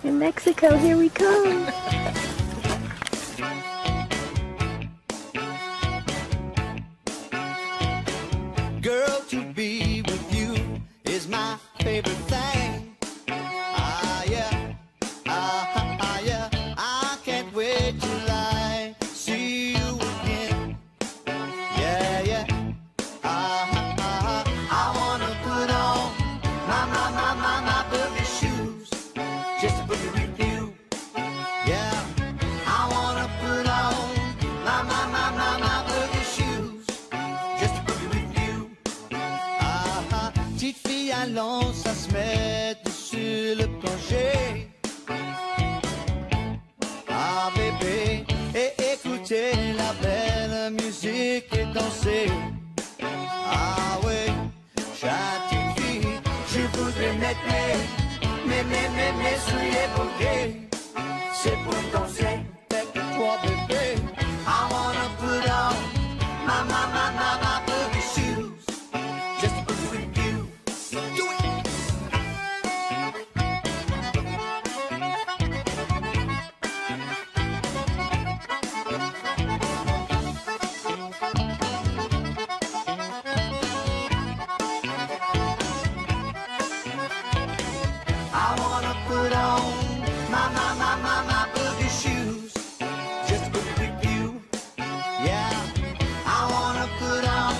In Mexico, here we come. Girl, to be with you is my favorite thing. Ah, yeah. Ah, yeah. I can't wait till I see you again. Yeah, yeah. I wanna put on my boogie shoes just to boogie with you. Yeah. I wanna put on my boogie shoes just to boogie with you. Petite fille allons à se mettre sur le plancher. Ah bébé, et écouter la belle musique et danser. Ah ouais, chère fille, je voudrais mettre mes souliers bouquets. C'est pour danser avec toi bébé. I wanna put on my boogie shoes just to boogie with you. Do it. I wanna put on my boogie shoes just to boogie with you. Yeah. I wanna put on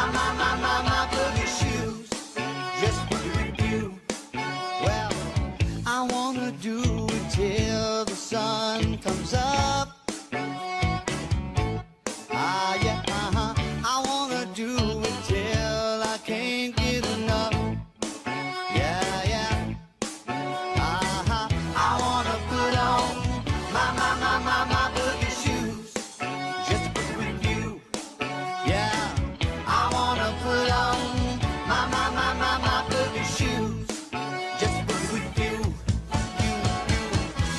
my boogie shoes just to boogie with you. Well, I wanna do it till the sun comes up. Ah, yeah, I wanna do it till I can't get enough. Yeah, yeah. I wanna put on my boogie shoes just to boogie with you. Yeah. I wanna put on my boogie shoes just to boogie with you.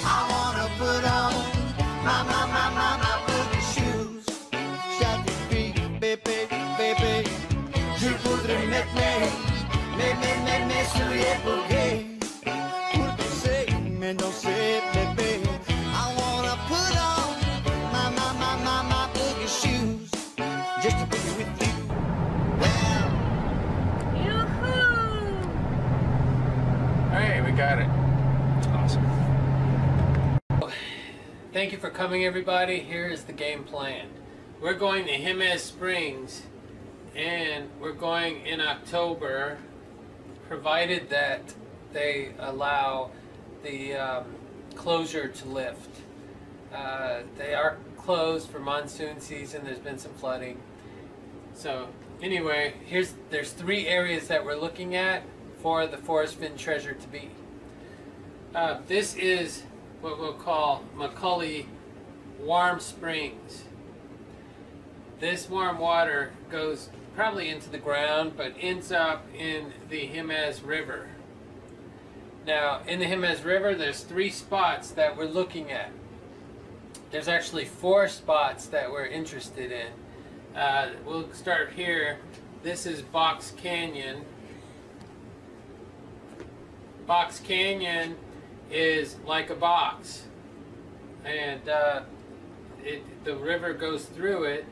I wanna put on my boogie shoes. Shout to be, baby, baby. Je voudrais mettre mes souliers bouquets pour danser, mais danser, bébé. I wanna put on my boogie shoes just to boogie with you. Well, Yoo-hoo! Hey, we got it. Awesome. Thank you for coming, everybody. Here is the game plan. We're going to Jimenez Springs, and we're going in October, provided that they allow the closure to lift. They are closed for monsoon season. There's been some flooding. So anyway, there's 3 areas that we're looking at for the Forest Fenn treasure to be. This is what we'll call McCully Warm Springs. This warm water goes probably into the ground, but ends up in the Jimenez River. Now, in the Jimenez River, there's 3 spots that we're looking at. There's actually 4 spots that we're interested in. We'll start here. This is Box Canyon. Box Canyon is like a box, and the river goes through it,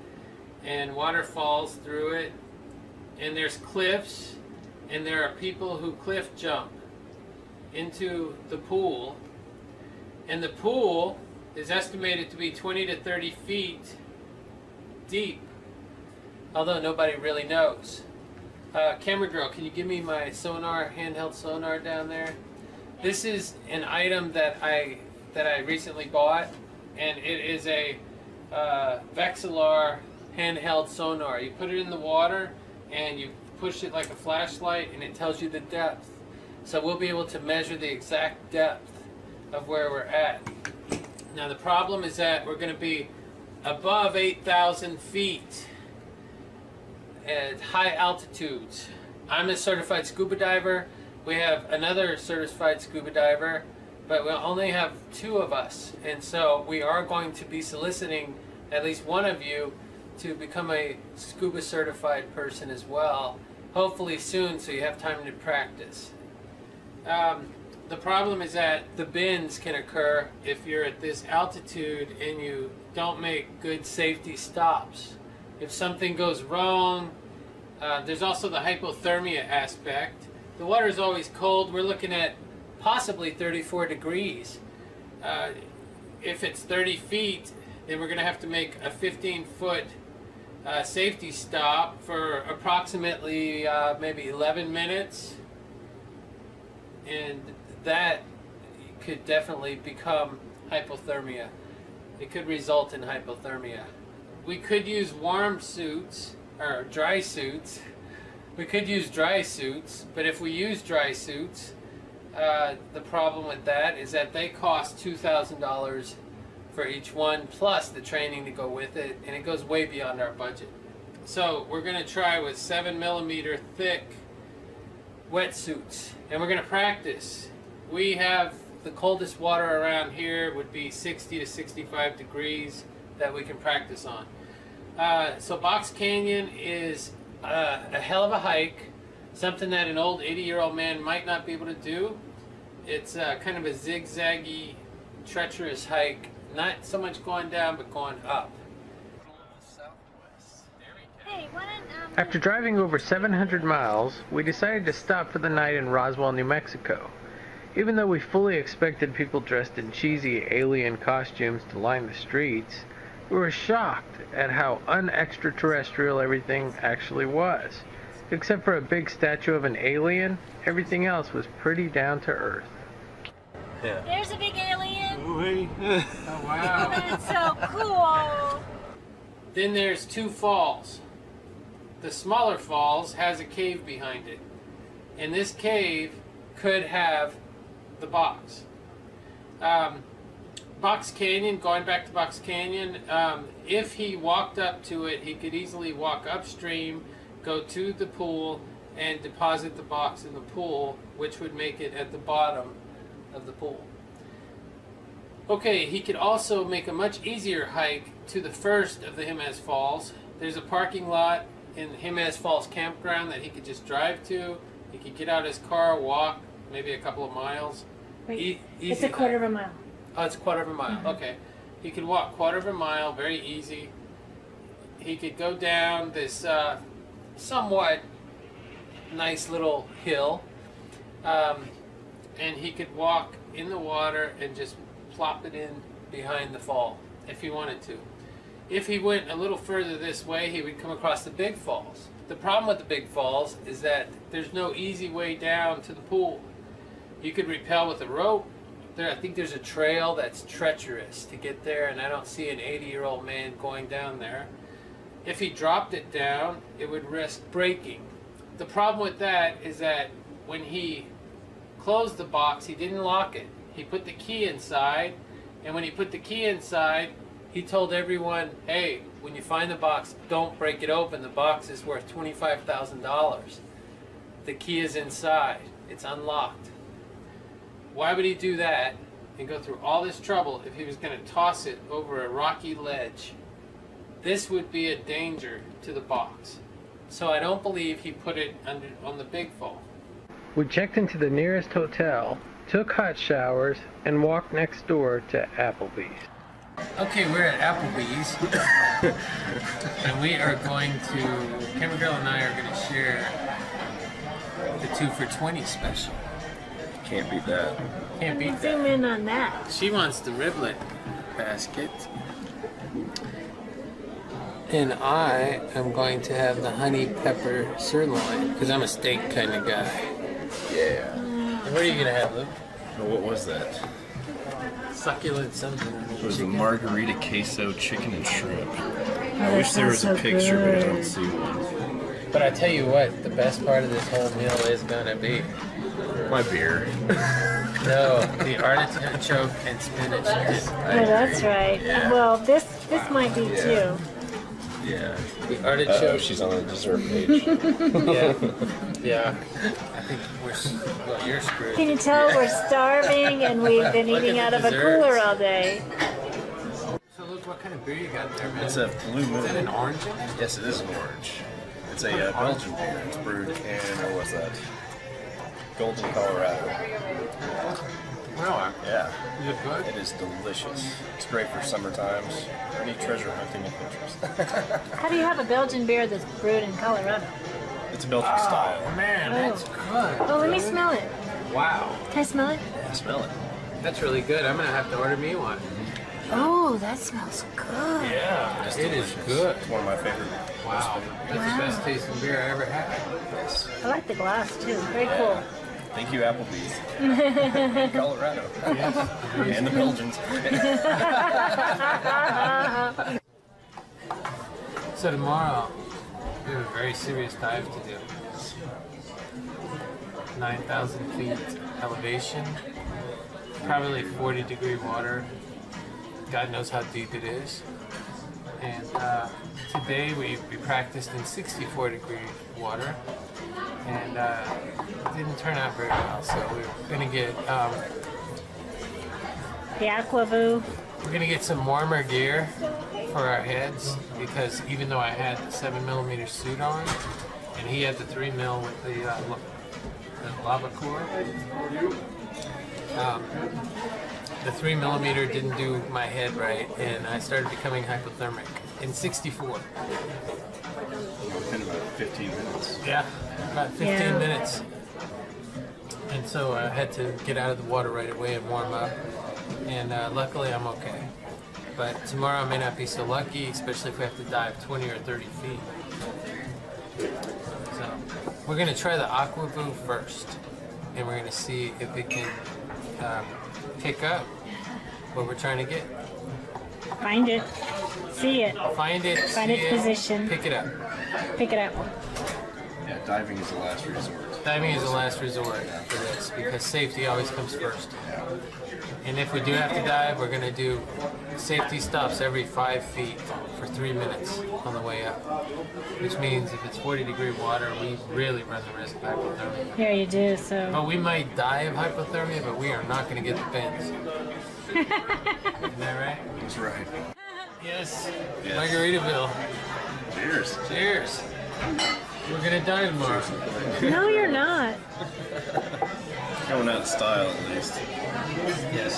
and water falls through it, and there's cliffs, and there are people who cliff jump into the pool, and the pool is estimated to be 20 to 30 feet deep, although nobody really knows. Camera girl, can you give me my sonar, handheld sonar down there? This is an item that I recently bought, and it is a Vexilar handheld sonar. You put it in the water and you push it like a flashlight, and it tells you the depth. So we'll be able to measure the exact depth of where we're at. Now the problem is that we're going to be above 8,000 feet at high altitudes. I'm a certified scuba diver. We have another certified scuba diver, but we'll only have 2 of us, and so we are going to be soliciting at least one of you to become a scuba certified person as well, hopefully soon, so you have time to practice. the problem is that the bends can occur if you're at this altitude and you don't make good safety stops. If something goes wrong, there's also the hypothermia aspect. The water is always cold. We're looking at possibly 34 degrees. If it's 30 feet, then we're going to have to make a 15-foot safety stop for approximately maybe 11 minutes. And that could definitely become hypothermia. It could result in hypothermia. We could use warm suits, or dry suits. We could use dry suits, but if we use dry suits, the problem with that is that they cost $2,000 for each one, plus the training to go with it, and it goes way beyond our budget. So we're going to try with 7mm thick wetsuits, and we're going to practice. We have the coldest water around here would be 60 to 65 degrees that we can practice on. So Box Canyon is a hell of a hike, something that an old 80-year-old man might not be able to do. It's kind of a zigzaggy, treacherous hike, not so much going down but going up. After driving over 700 miles, we decided to stop for the night in Roswell, New Mexico. Even though we fully expected people dressed in cheesy alien costumes to line the streets, we were shocked at how un-extraterrestrial everything actually was. Except for a big statue of an alien, everything else was pretty down to earth. Yeah. There's a big alien. Oh wow. That's so cool. Then there's two falls. The smaller falls has a cave behind it. And this cave could have the box. Box Canyon, going back to Box Canyon, if he walked up to it, he could easily walk upstream, go to the pool, and deposit the box in the pool, which would make it at the bottom of the pool. Okay, he could also make a much easier hike to the first of the Jimenez Falls. There's a parking lot in Jimenez Falls campground that he could just drive to. He could get out his car, walk maybe a couple of miles. Wait, it's a quarter of a mile. Oh, it's a quarter of a mile. Okay. He could walk quarter of a mile, very easy. He could go down this somewhat nice little hill, and he could walk in the water and just plop it in behind the fall if he wanted to. If he went a little further this way, he would come across the big falls. The problem with the big falls is that there's no easy way down to the pool. You could rappel with a rope. I think there's a trail that's treacherous to get there, and I don't see an 80-year-old man going down there. If he dropped it down, it would risk breaking. The problem with that is that when he closed the box, he didn't lock it. He put the key inside, and when he put the key inside, he told everyone, hey, when you find the box, don't break it open. The box is worth $25,000. The key is inside. It's unlocked. Why would he do that and go through all this trouble if he was going to toss it over a rocky ledge? This would be a danger to the box. So I don't believe he put it on the big fall. We checked into the nearest hotel, took hot showers, and walked next door to Applebee's. Okay, we're at Applebee's, and we are going to, Camera Girl and I are going to share the 2 for $20 special. Can't beat that. Can't beat that. Zoom in on that. She wants the riblet basket. And I am going to have the honey pepper sirloin, because I'm a steak kind of guy. Yeah. And what are you going to have, Luke? What was that? Succulent something. It was a margarita queso chicken and shrimp. I wish there was a picture, but I don't see one. But I tell you what, the best part of this whole meal is going to be... My beer. No, the artichoke and spinach dip. Oh, that's right. Yeah. Well, this might be too. Yeah. The artichoke. Oh, she's on the dessert page. Yeah. I think well, you're screwed. Can you tell we're starving and we've been Look eating at out the of a desserts. cooler all day? So look, what kind of beer you got there, man? It's a Blue Moon. Is it an orange? Yes, it is an orange. It's a Belgian beer. It's brewed in, or what's that? Golden, Colorado. Really? Yeah. Is it good? It is delicious. It's great for summer times. Any treasure hunting adventures. How do you have a Belgian beer that's brewed in Colorado? It's Belgian style. Man, that's good. Oh, let me smell it. Wow. Can I smell it? Yeah, smell it. That's really good. I'm going to have to order me one. Oh, that smells good. Yeah, It's it is delicious. good. It's one of my favorite. Wow. That's the best tasting beer I ever had. Yes. I like the glass too. Very cool. Thank you, Applebee's. Colorado. Yes. And the Belgians. So tomorrow, we have a very serious dive to do. 9,000 feet elevation, probably 40-degree water. God knows how deep it is. And today we practiced in 64-degree water, and it didn't turn out very well. So we're gonna get The Aquavoo. we're gonna get some warmer gear for our heads, because even though I had the 7mm suit on, and he had the 3mm with the lava core, the 3mm didn't do my head right, and I started becoming hypothermic in 64. Within about 15 minutes. Yeah, about 15 Yeah. minutes. And so I had to get out of the water right away and warm up. And luckily I'm okay. But tomorrow I may not be so lucky, especially if we have to dive 20 or 30 feet. So we're going to try the Aquavoo first. And we're going to see if it can pick up what we're trying to get. Find it. See it. Find it, Find see its it, position. pick it up. Pick it up. Yeah, diving is the last resort. Diving is the last resort for this, because safety always comes first. And if we do have to dive, we're going to do safety stops every 5 feet for 3 minutes on the way up. Which means if it's 40-degree water, we really run the risk of hypothermia. Yeah, you do. So. But we might die of hypothermia, but we are not going to get the bends. Isn't that right? That's right. Yes. Yes. Margaritaville. Cheers. Cheers. We're going to die tomorrow. No, you're not. Going out of style, at least. Yes.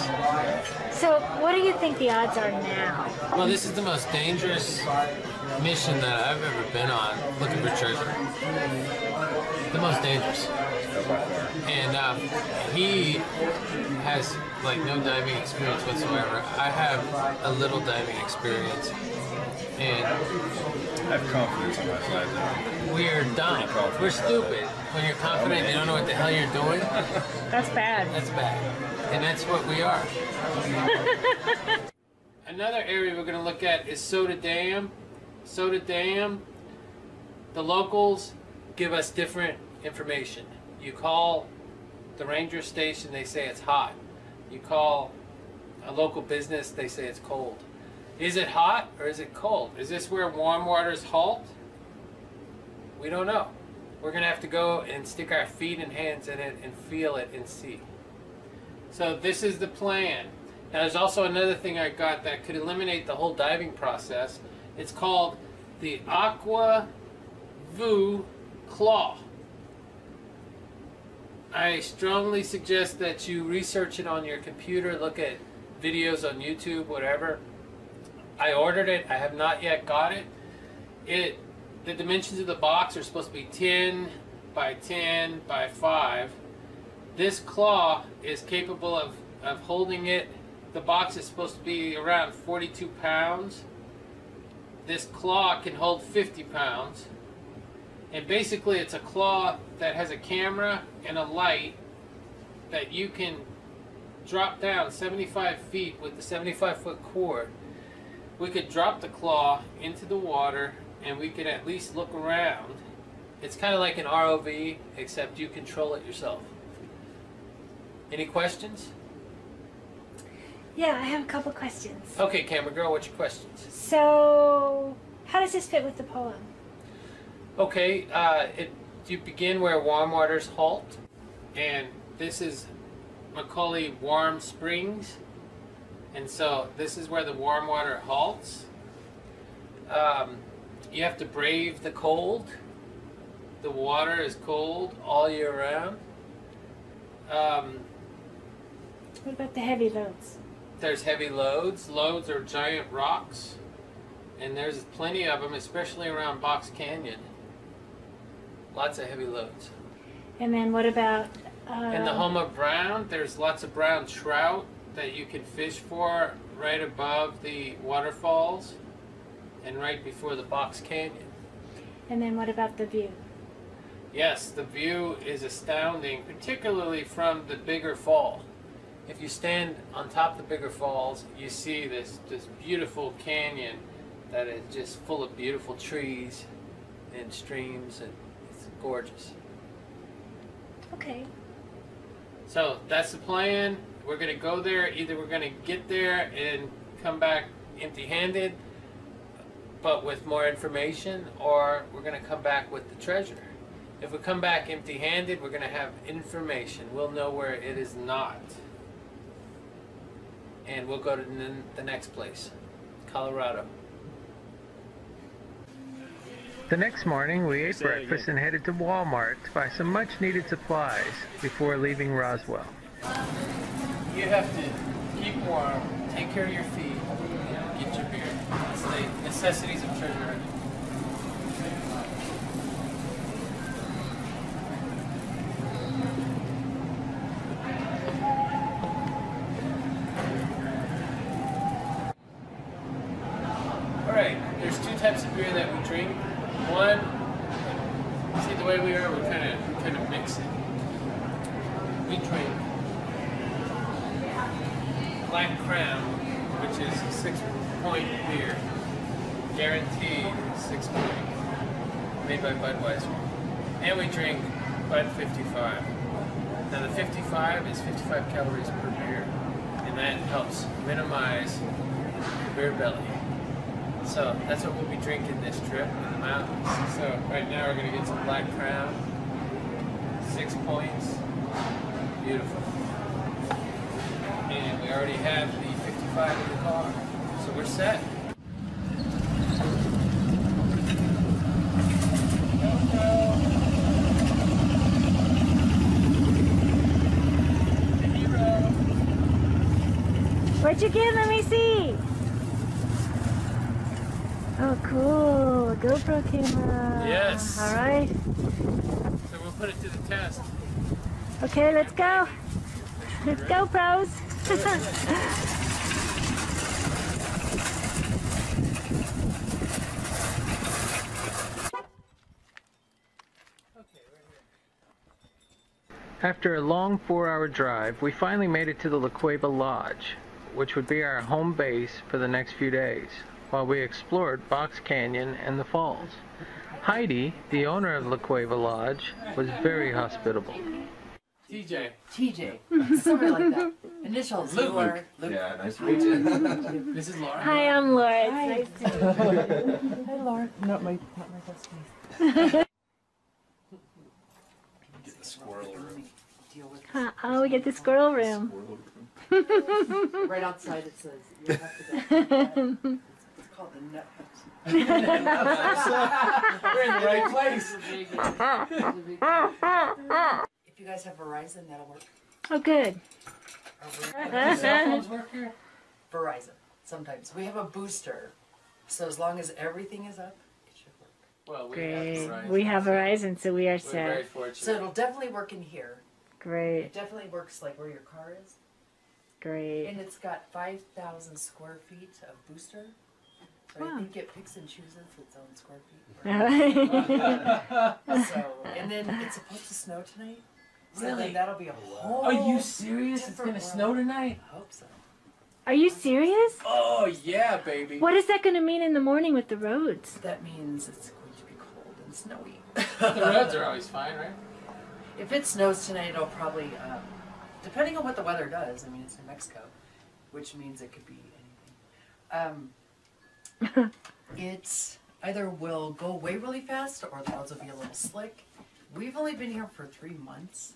So, what do you think the odds are now? Well, this is the most dangerous mission that I've ever been on, looking for treasure. The most dangerous. And he has like no diving experience whatsoever. I have a little diving experience, and I have confidence on my side, though. we are dumb. We're stupid. When you're confident, you don't know what the hell you're doing. That's bad. That's bad. And that's what we are. Another area we're going to look at is Soda Dam. Soda Dam, the locals give us different information. You call the ranger station, they say it's hot. You call a local business, they say it's cold. Is it hot or is it cold? Is this where warm waters halt? We don't know. We're going to have to go and stick our feet and hands in it and feel it and see. So this is the plan. Now there's also another thing I got that could eliminate the whole diving process. It's called the Aquavoo Claw. I strongly suggest that you research it on your computer, look at videos on YouTube, whatever. I ordered it. I have not yet got it. The dimensions of the box are supposed to be 10 by 10 by 5. This claw is capable of holding it. The box is supposed to be around 42 pounds. This claw can hold 50 pounds. And basically it's a claw that has a camera and a light that you can drop down 75 feet with the 75-foot cord. We could drop the claw into the water and we could at least look around. It's kind of like an ROV, except you control it yourself. Any questions? Yeah, I have a couple questions. Okay, camera girl, what's your questions? So, how does this fit with the poem? Okay, you begin where warm waters halt, and this is Macaulay Warm Springs, and so this is where the warm water halts. You have to brave the cold. The water is cold all year round. What about the heavy loads? There's heavy loads. Loads are giant rocks, and there's plenty of them, especially around Box Canyon. Lots of heavy loads. And then what about... In the home of brown, there's lots of brown trout that you can fish for right above the waterfalls and right before the Box Canyon. And then what about the view? Yes, the view is astounding, particularly from the bigger fall. If you stand on top of the bigger falls, you see this beautiful canyon that is just full of beautiful trees and streams, and it's gorgeous. Okay. So that's the plan. We're going to go there. Either we're going to get there and come back empty-handed, but with more information, or we're going to come back with the treasure. If we come back empty-handed, we're going to have information. We'll know where it is not. And we'll go to the next place, Colorado. The next morning, we ate breakfast and headed to Walmart to buy some much-needed supplies before leaving Roswell. You have to keep warm, take care of your feet, get your beer. It's the necessities of treasure hunting. Alright, there's two types of beer that we drink. One, see the way we are, we're kind of mixing. We drink Black Crown, which is a 6-point beer, guaranteed 6 point, made by Budweiser. And we drink Bud 55. Now the 55 is 55 calories per beer, and that helps minimize beer belly. So that's what we'll be drinking this trip in the mountains. So right now we're going to get some Black Crown, 6 points, beautiful. And we already have the 55 in the car, so we're set. What you get? Let me see. Oh, cool. A GoPro camera. Yes. All right. So we'll put it to the test. Okay, let's go. Let's go, pros. After a long 4-hour drive, we finally made it to the Cueva Lodge, which would be our home base for the next few days, while we explored Box Canyon and the falls. Heidi, the owner of La Cueva Lodge, was very hospitable. TJ. TJ. Something like that. Initials. Luke. Yeah, nice to meet you. This is Laura. Hi, I'm Laura. It's Hi. nice to meet you. Hi, Laura. Not my best Get the squirrel room. Deal with Oh, we get the squirrel room. right outside it says you have to go. It's called the nut house. We're in the right place. If you guys have Verizon, that'll work. Oh, good. Cell phones work here? Verizon. Sometimes we have a booster, so as long as everything is up, it should work. Well, we Great. have Verizon. We have Verizon, so we are We're very set. fortunate. So it'll definitely work in here. Great. It definitely works like where your car is, Great. and it's got 5,000 square feet of booster. So I Wow. think it picks and chooses its own square feet. All right. So, and then it's supposed to snow tonight. So Really? then that'll be a whole. Are you serious? It's different gonna world. snow tonight? I hope so. Are you serious? Oh yeah, baby. What is that going to mean in the morning with the roads? That means it's going to be cold and snowy. The roads are always fine, right? If it snows tonight, it'll probably, depending on what the weather does. I mean, it's New Mexico, which means it could be anything. It's either will go away really fast or the roads will be a little slick. We've only been here for 3 months,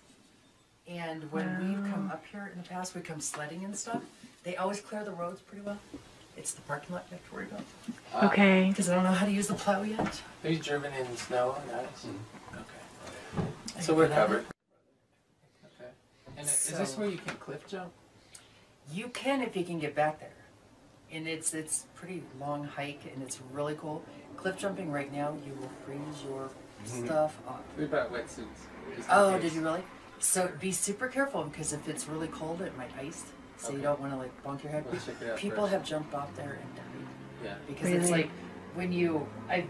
and when we've come up here in the past, we come sledding and stuff. They always clear the roads pretty well. It's the parking lot you have to worry about Okay. because I don't know how to use the plow yet. Have you driven in snow and ice? Okay. So we're covered. Okay. And is this where you can cliff jump? You can if you can get back there. And it's pretty long hike and it's really cool. Cliff jumping right now, you will freeze your stuff off. We brought wetsuits. Oh, did you really? So be super careful because if it's really cold, it might ice. So you don't want to like bonk your head. We'll check it out People first. have jumped off there and died. Yeah. Because it's like when you, I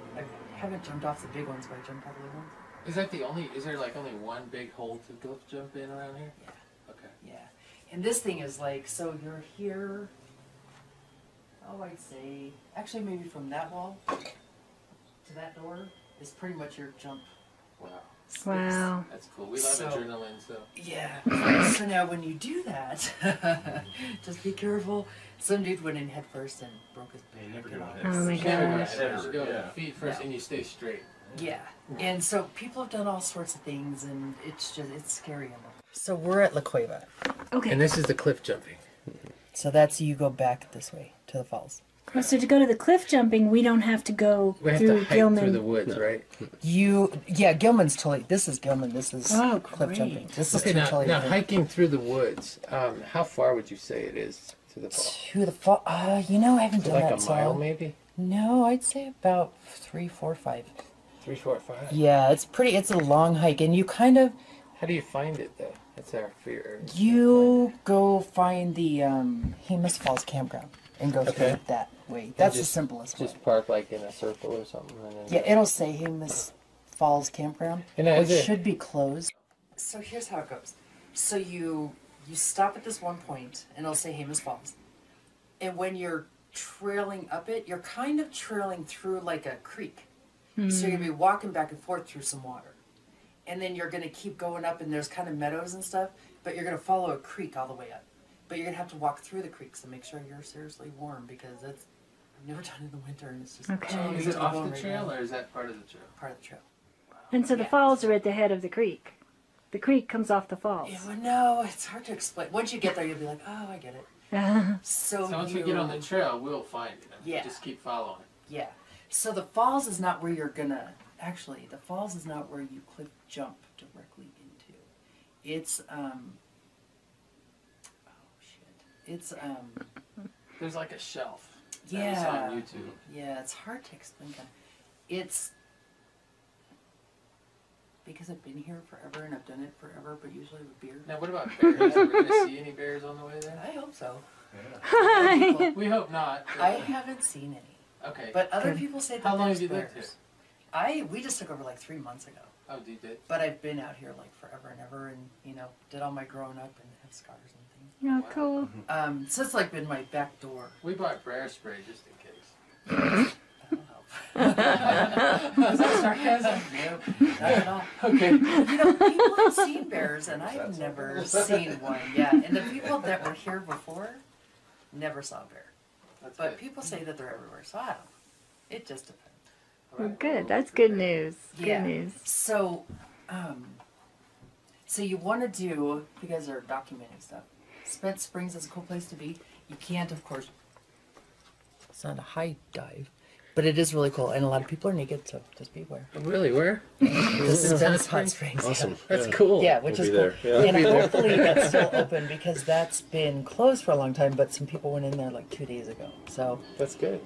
haven't jumped off the big ones, but I jumped off the little ones. Is that the only? Is there like only one big hole to cliff jump in around here? Yeah. Okay. Yeah. And this thing is like, so you're here. Oh, I'd say actually maybe from that wall to that door is pretty much your jump. Wow. space. Wow. That's cool. We love adrenaline, so. Yeah. So now when you do that, just be careful. Some dude went in head first and broke his back. never go Oh my You never go gosh. ahead. You go Yeah. feet first Yeah. and you stay straight. Yeah. And so people have done all sorts of things and it's scary. So we're at La Cueva. Okay. And this is the cliff jumping. So that's you go back this way to the falls. Oh, so to go to the cliff jumping, we don't have to go We have through to hike Gilman. through the woods, right? Gilman's totally, this is Gilman, this is Oh, cliff great. jumping. This is Okay, totally now different. hiking through the woods, how far would you say it is to the fall? To the fall, I haven't done Like that. a mile, so maybe? no, I'd say about 3, 4, 5. 3, 4, 5. Yeah, it's a long hike, and you kind of, How do you find it, though? That's our fear. you go find the Hemus Falls campground and go through Okay. it that way. That's the just- simplest way. Just park like in a circle or something. And then Yeah, it'll say Hemus Falls campground, And now which is it- should be closed. So here's how it goes. So you stop at this one point, and it'll say Hemus Falls. And when you're trailing up it, you're kind of trailing through like a creek. So you're gonna be walking back and forth through some water. And then you're gonna keep going up and there's kind of meadows and stuff, but you're gonna follow a creek all the way up. But you're gonna have to walk through the creek, so make sure you're seriously warm because I've never done it in the winter and it's just chilling Is to it the off bone the right trail now. or is that part of the trail? Part of the trail. And so the Yeah. falls are at the head of the creek. The creek comes off the falls. Yeah, well, no, it's hard to explain. Once you get there, you'll be like, oh, I get it. So So once we get on the trail, we'll find it. Yeah. Just keep following it. Yeah. So the falls is not where you're gonna, actually, the falls is not where you cliff jump directly into. It's, There's like a shelf. That we yeah. saw on YouTube. Yeah, it's hard to explain that. It's, because I've been here forever and I've done it forever, but usually with beer. Now, what about bears? Are we going to see any bears on the way there? I hope so. We hope not. I haven't seen any. Okay. But other Good. people say that How long there's have you lived bears. here? We just took over like 3 months ago. Oh, you did? But I've been out here like forever and ever and, did all my growing up and have scars and Oh, cool. things. So it's like been my back door. We bought bear spray just in case. I don't know. Is that sarcasm? No, not at all. Okay. People have seen bears and I've never seen one. Yeah, and the people that were here before never saw a bear. That's But good. people say that they're everywhere, so I don't know. It just depends. Well, good. That's good news. Yeah. Good news. So, so you want to do, you guys are documenting stuff. Spence Springs is a cool place to be. You can't, of course, it's not a high dive, but it is really cool. And a lot of people are naked, so just be aware. Really? Where? This is Spence Hot Springs. Awesome. That's cool. Yeah, which We'll is be cool. there, yeah. And hopefully that's still open because that's been closed for a long time, but some people went in there like 2 days ago. So That's good.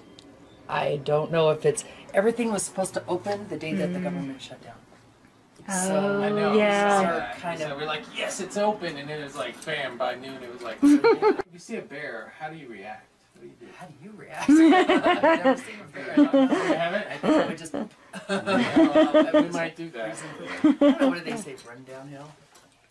I don't know if it's, everything was supposed to open the day that the government shut down. Oh, I know. yeah. Kind of- We're like, yes, it's open, and then it was like, bam! By noon, it was like. If you see a bear, how do you react? What do you do? How do you react? I've never seen a bear. I don't know. You haven't? I think I would just, We might do that. I don't know, what do they say, run downhill?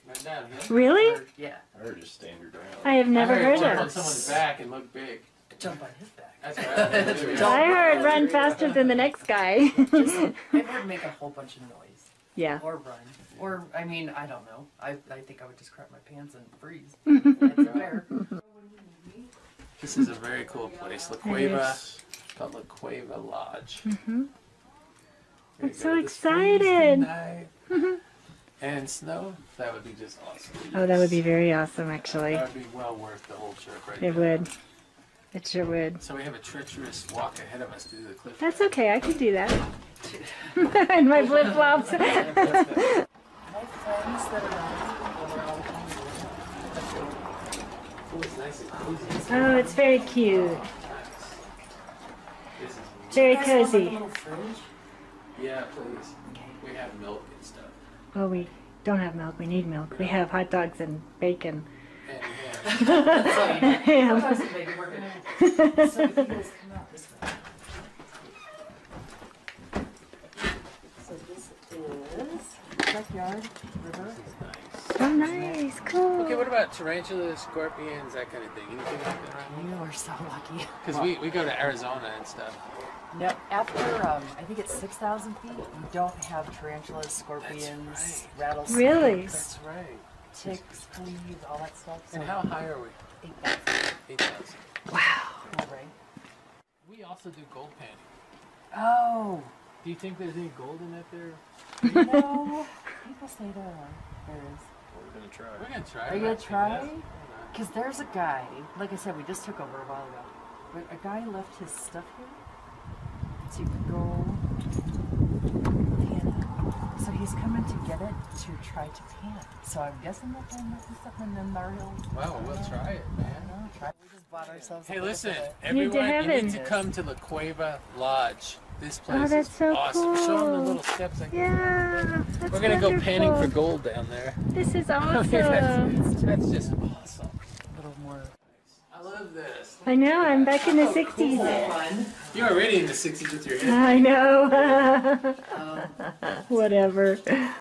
Right down here. Really? Or, yeah, I heard just standard ground. I have never I heard jump on of. someone's back and look big. jump on his back. That's what I would do. I heard run faster than the next guy. I've heard make a whole bunch of noise. Yeah. Or run. Or, I mean, I don't know. I think I would just crap my pants and freeze. It's a bear. This is a very cool place. La Cueva. It's called La Cueva Lodge. Mm-hmm. Very I'm so good. The springs excited. tonight. And snow, that would be just awesome. Oh, that would be very awesome, actually. That would be well worth the whole trip right It there. would. It sure would. So we have a treacherous walk ahead of us to the cliff. That's okay. I can do that. And my flip flops. My friends that are on, well, they're all coming nice and cozy. Oh, it's very cute. Very cozy. Yeah, please. We have milk and stuff. Oh, we don't have milk. We need milk. We have hot dogs and bacon. And Ham. So if you guys come out this way. So this is backyard river. Oh, nice. Cool. okay, what about tarantulas, scorpions, that kind of thing? Anything like that around You are so lucky. Because we go to Arizona and stuff. No, after I think it's 6,000 feet, you don't have tarantulas, scorpions, rattlesnakes, Really? That's right. ticks, fleas, all that stuff. So And how high are we? 8,000. 8,000. Wow. Right. We also do gold panning. Oh, Do you think there's any gold in that there? no. People say there are. There is. Well, we're gonna try. We're going to try. Are you gonna it. try? Because there's a guy, like I said, we just took over a while ago, but a guy left his stuff here, so you could go pan it. So he's coming to get it to try to pan. So I'm guessing that there might be something in them hills. Wow, we'll try it, man. We just bought ourselves a Hey, little listen, bit. everyone, you heaven. need to come to the Cueva Lodge. This place Oh, that's is so awesome. Show them the cool. little steps. Yeah. That's We're gonna go panning for wonderful. gold down there. This is I mean, awesome. that's just awesome. A little more. I love this. I know. I'm back in the 60s. You're already in the 60s with your head. I know. Whatever. I'm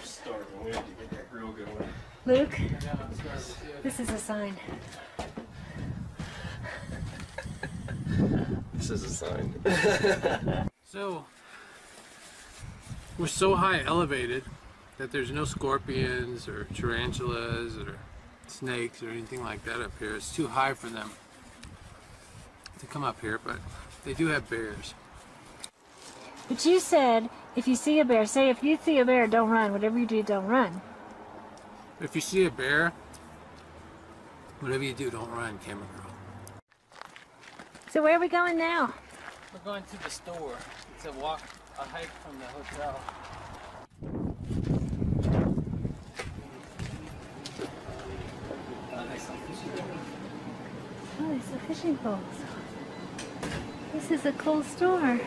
starving. We need to get that grill going. Luke, I know, I'm starting to do it. this is a sign. This is a sign. So, we're so high elevated that there's no scorpions or tarantulas or snakes or anything like that up here. It's too high for them to come up here, but they do have bears. But you said if you see a bear, say if you see a bear, don't run. Whatever you do, don't run. If you see a bear, whatever you do, don't run, camera girl. So where are we going now? We're going to the store. It's a hike from the hotel. Oh, there's the fishing poles. This is a cool store.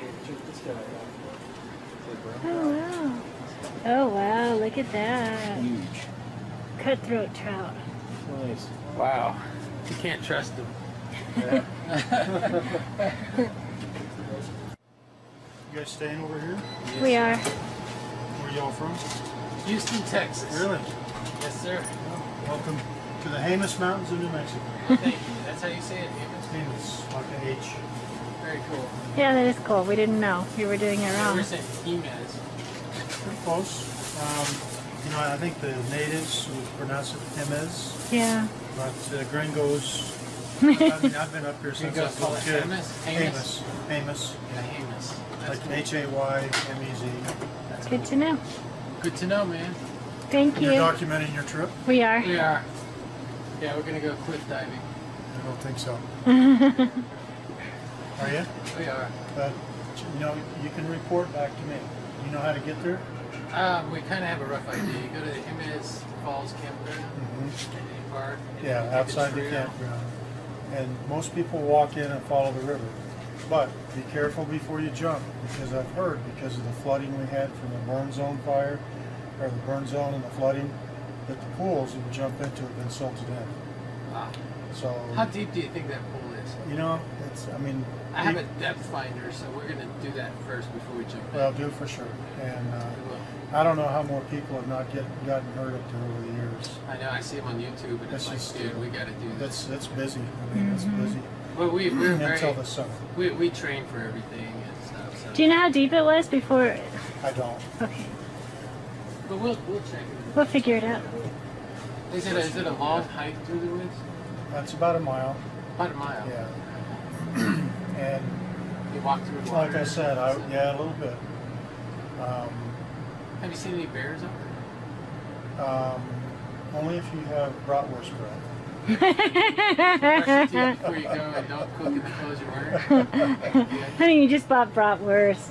Oh wow. Oh wow, look at that. Huge. Cutthroat trout. Nice. Wow. You can't trust them. You guys staying over here? We are. Where y'all from? Houston, Texas. Really? Yes, sir. Welcome to the Jemez Mountains of New Mexico. Thank you. That's how you say it, Amos. Jemez, like an H. Very cool. Yeah, that is cool. We didn't know. You were doing it We're wrong. saying Jimenez. Pretty close. You know, I think the natives would pronounce it Jemez, Yeah. but gringos. I mean, I've been up here since I Gringos was a call little it kid. Jemez? Jemez. Jemez. Yeah, Amos. Like Haymez. Good to know. Good to know, man. Thank You're you. documenting your trip? We are. We are. Yeah, we're gonna go cliff diving. I don't think so. Are you? We are. But, you know, you can report back to me. You know how to get there? We kind of have a rough idea. You go to the Jimenez Falls campground, and you park. And Yeah, you take a outside the trail. campground. And most people walk in and follow the river. But be careful before you jump, because I've heard, because of the flooding we had from the burn zone fire, or the burn zone and the flooding, that the pools that you jump into have been silted in. Wow. So, How deep do you think that pool is? you know, it's, I mean, I have a depth finder, so we're gonna do that first before we jump in. well, do for sure. And We will. I don't know how more people have not gotten hurt up there over the years. I know. I see them on YouTube, and it's That's just, like, dude, we got to do this. It's busy. I mean, it's busy Well, we're very. until the summer. We train for everything and stuff. So. Do you know how deep it was before? I don't. Okay. But we'll check it. We'll figure it out. Is it a long hike through the woods? That's about a mile. About a mile. Yeah. And You walk through water. like I said, yeah, a little bit. Have you seen any bears up Only if you have bratwurst bread. there? Brush your teeth before you go and don't cook in the clothes you're wearing. Honey, you just bought bratwurst.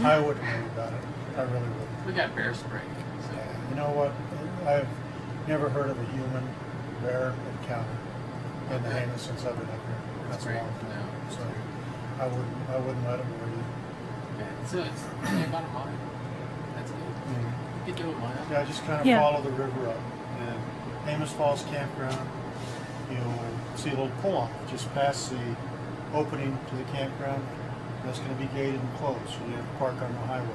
I wouldn't worry about it. I really wouldn't. We got bear spray. So. You know what? I've never heard of a human bear encounter in the Hamas since I've been up here. That's a great. long time. No, So I wouldn't let them worry you. Okay. So it's only about a mile. That's good. Mm-hmm. You could do a mile. Yeah, just kind of Yeah. follow the river up. And Hamas Falls Campground, you'll see a little pull-off just past the opening to the campground. That's going to be gated and closed, so you have to park on the highway.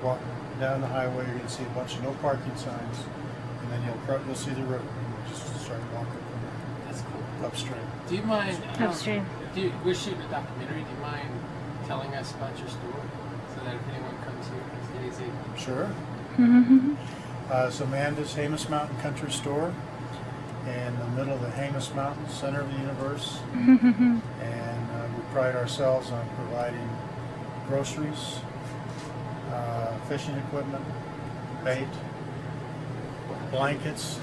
Walk down the highway, you're going to see a bunch of no parking signs, and then you'll see the river. And you'll just start walking from That's cool. there, upstream. Do you mind? Upstream. We're shooting a documentary. Do you mind telling us about your store so that if anyone comes here, it's easy? Sure. So Amanda's Hamas Mountain Country Store in the middle of the Hamas Mountains, center of the universe. And we pride ourselves on providing groceries, fishing equipment, bait, blankets,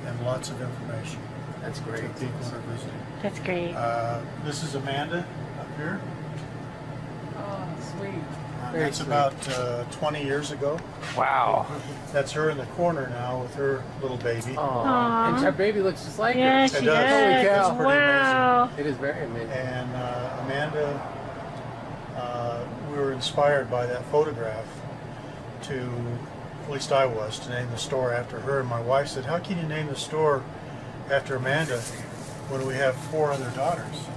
and lots of information. That's To great. people that are visiting. That's great. This is Amanda up here. Oh, sweet. Very That's sweet. about 20 years ago. Wow. That's her in the corner now with her little baby. Aw. And her baby looks just like Yeah, her. she It does. does. Holy cow. It's pretty Wow. It is very amazing. And Amanda, we were inspired by that photograph to, at least I was, to name the store after her. And my wife said, how can you name the store after Amanda when we have 4 other daughters?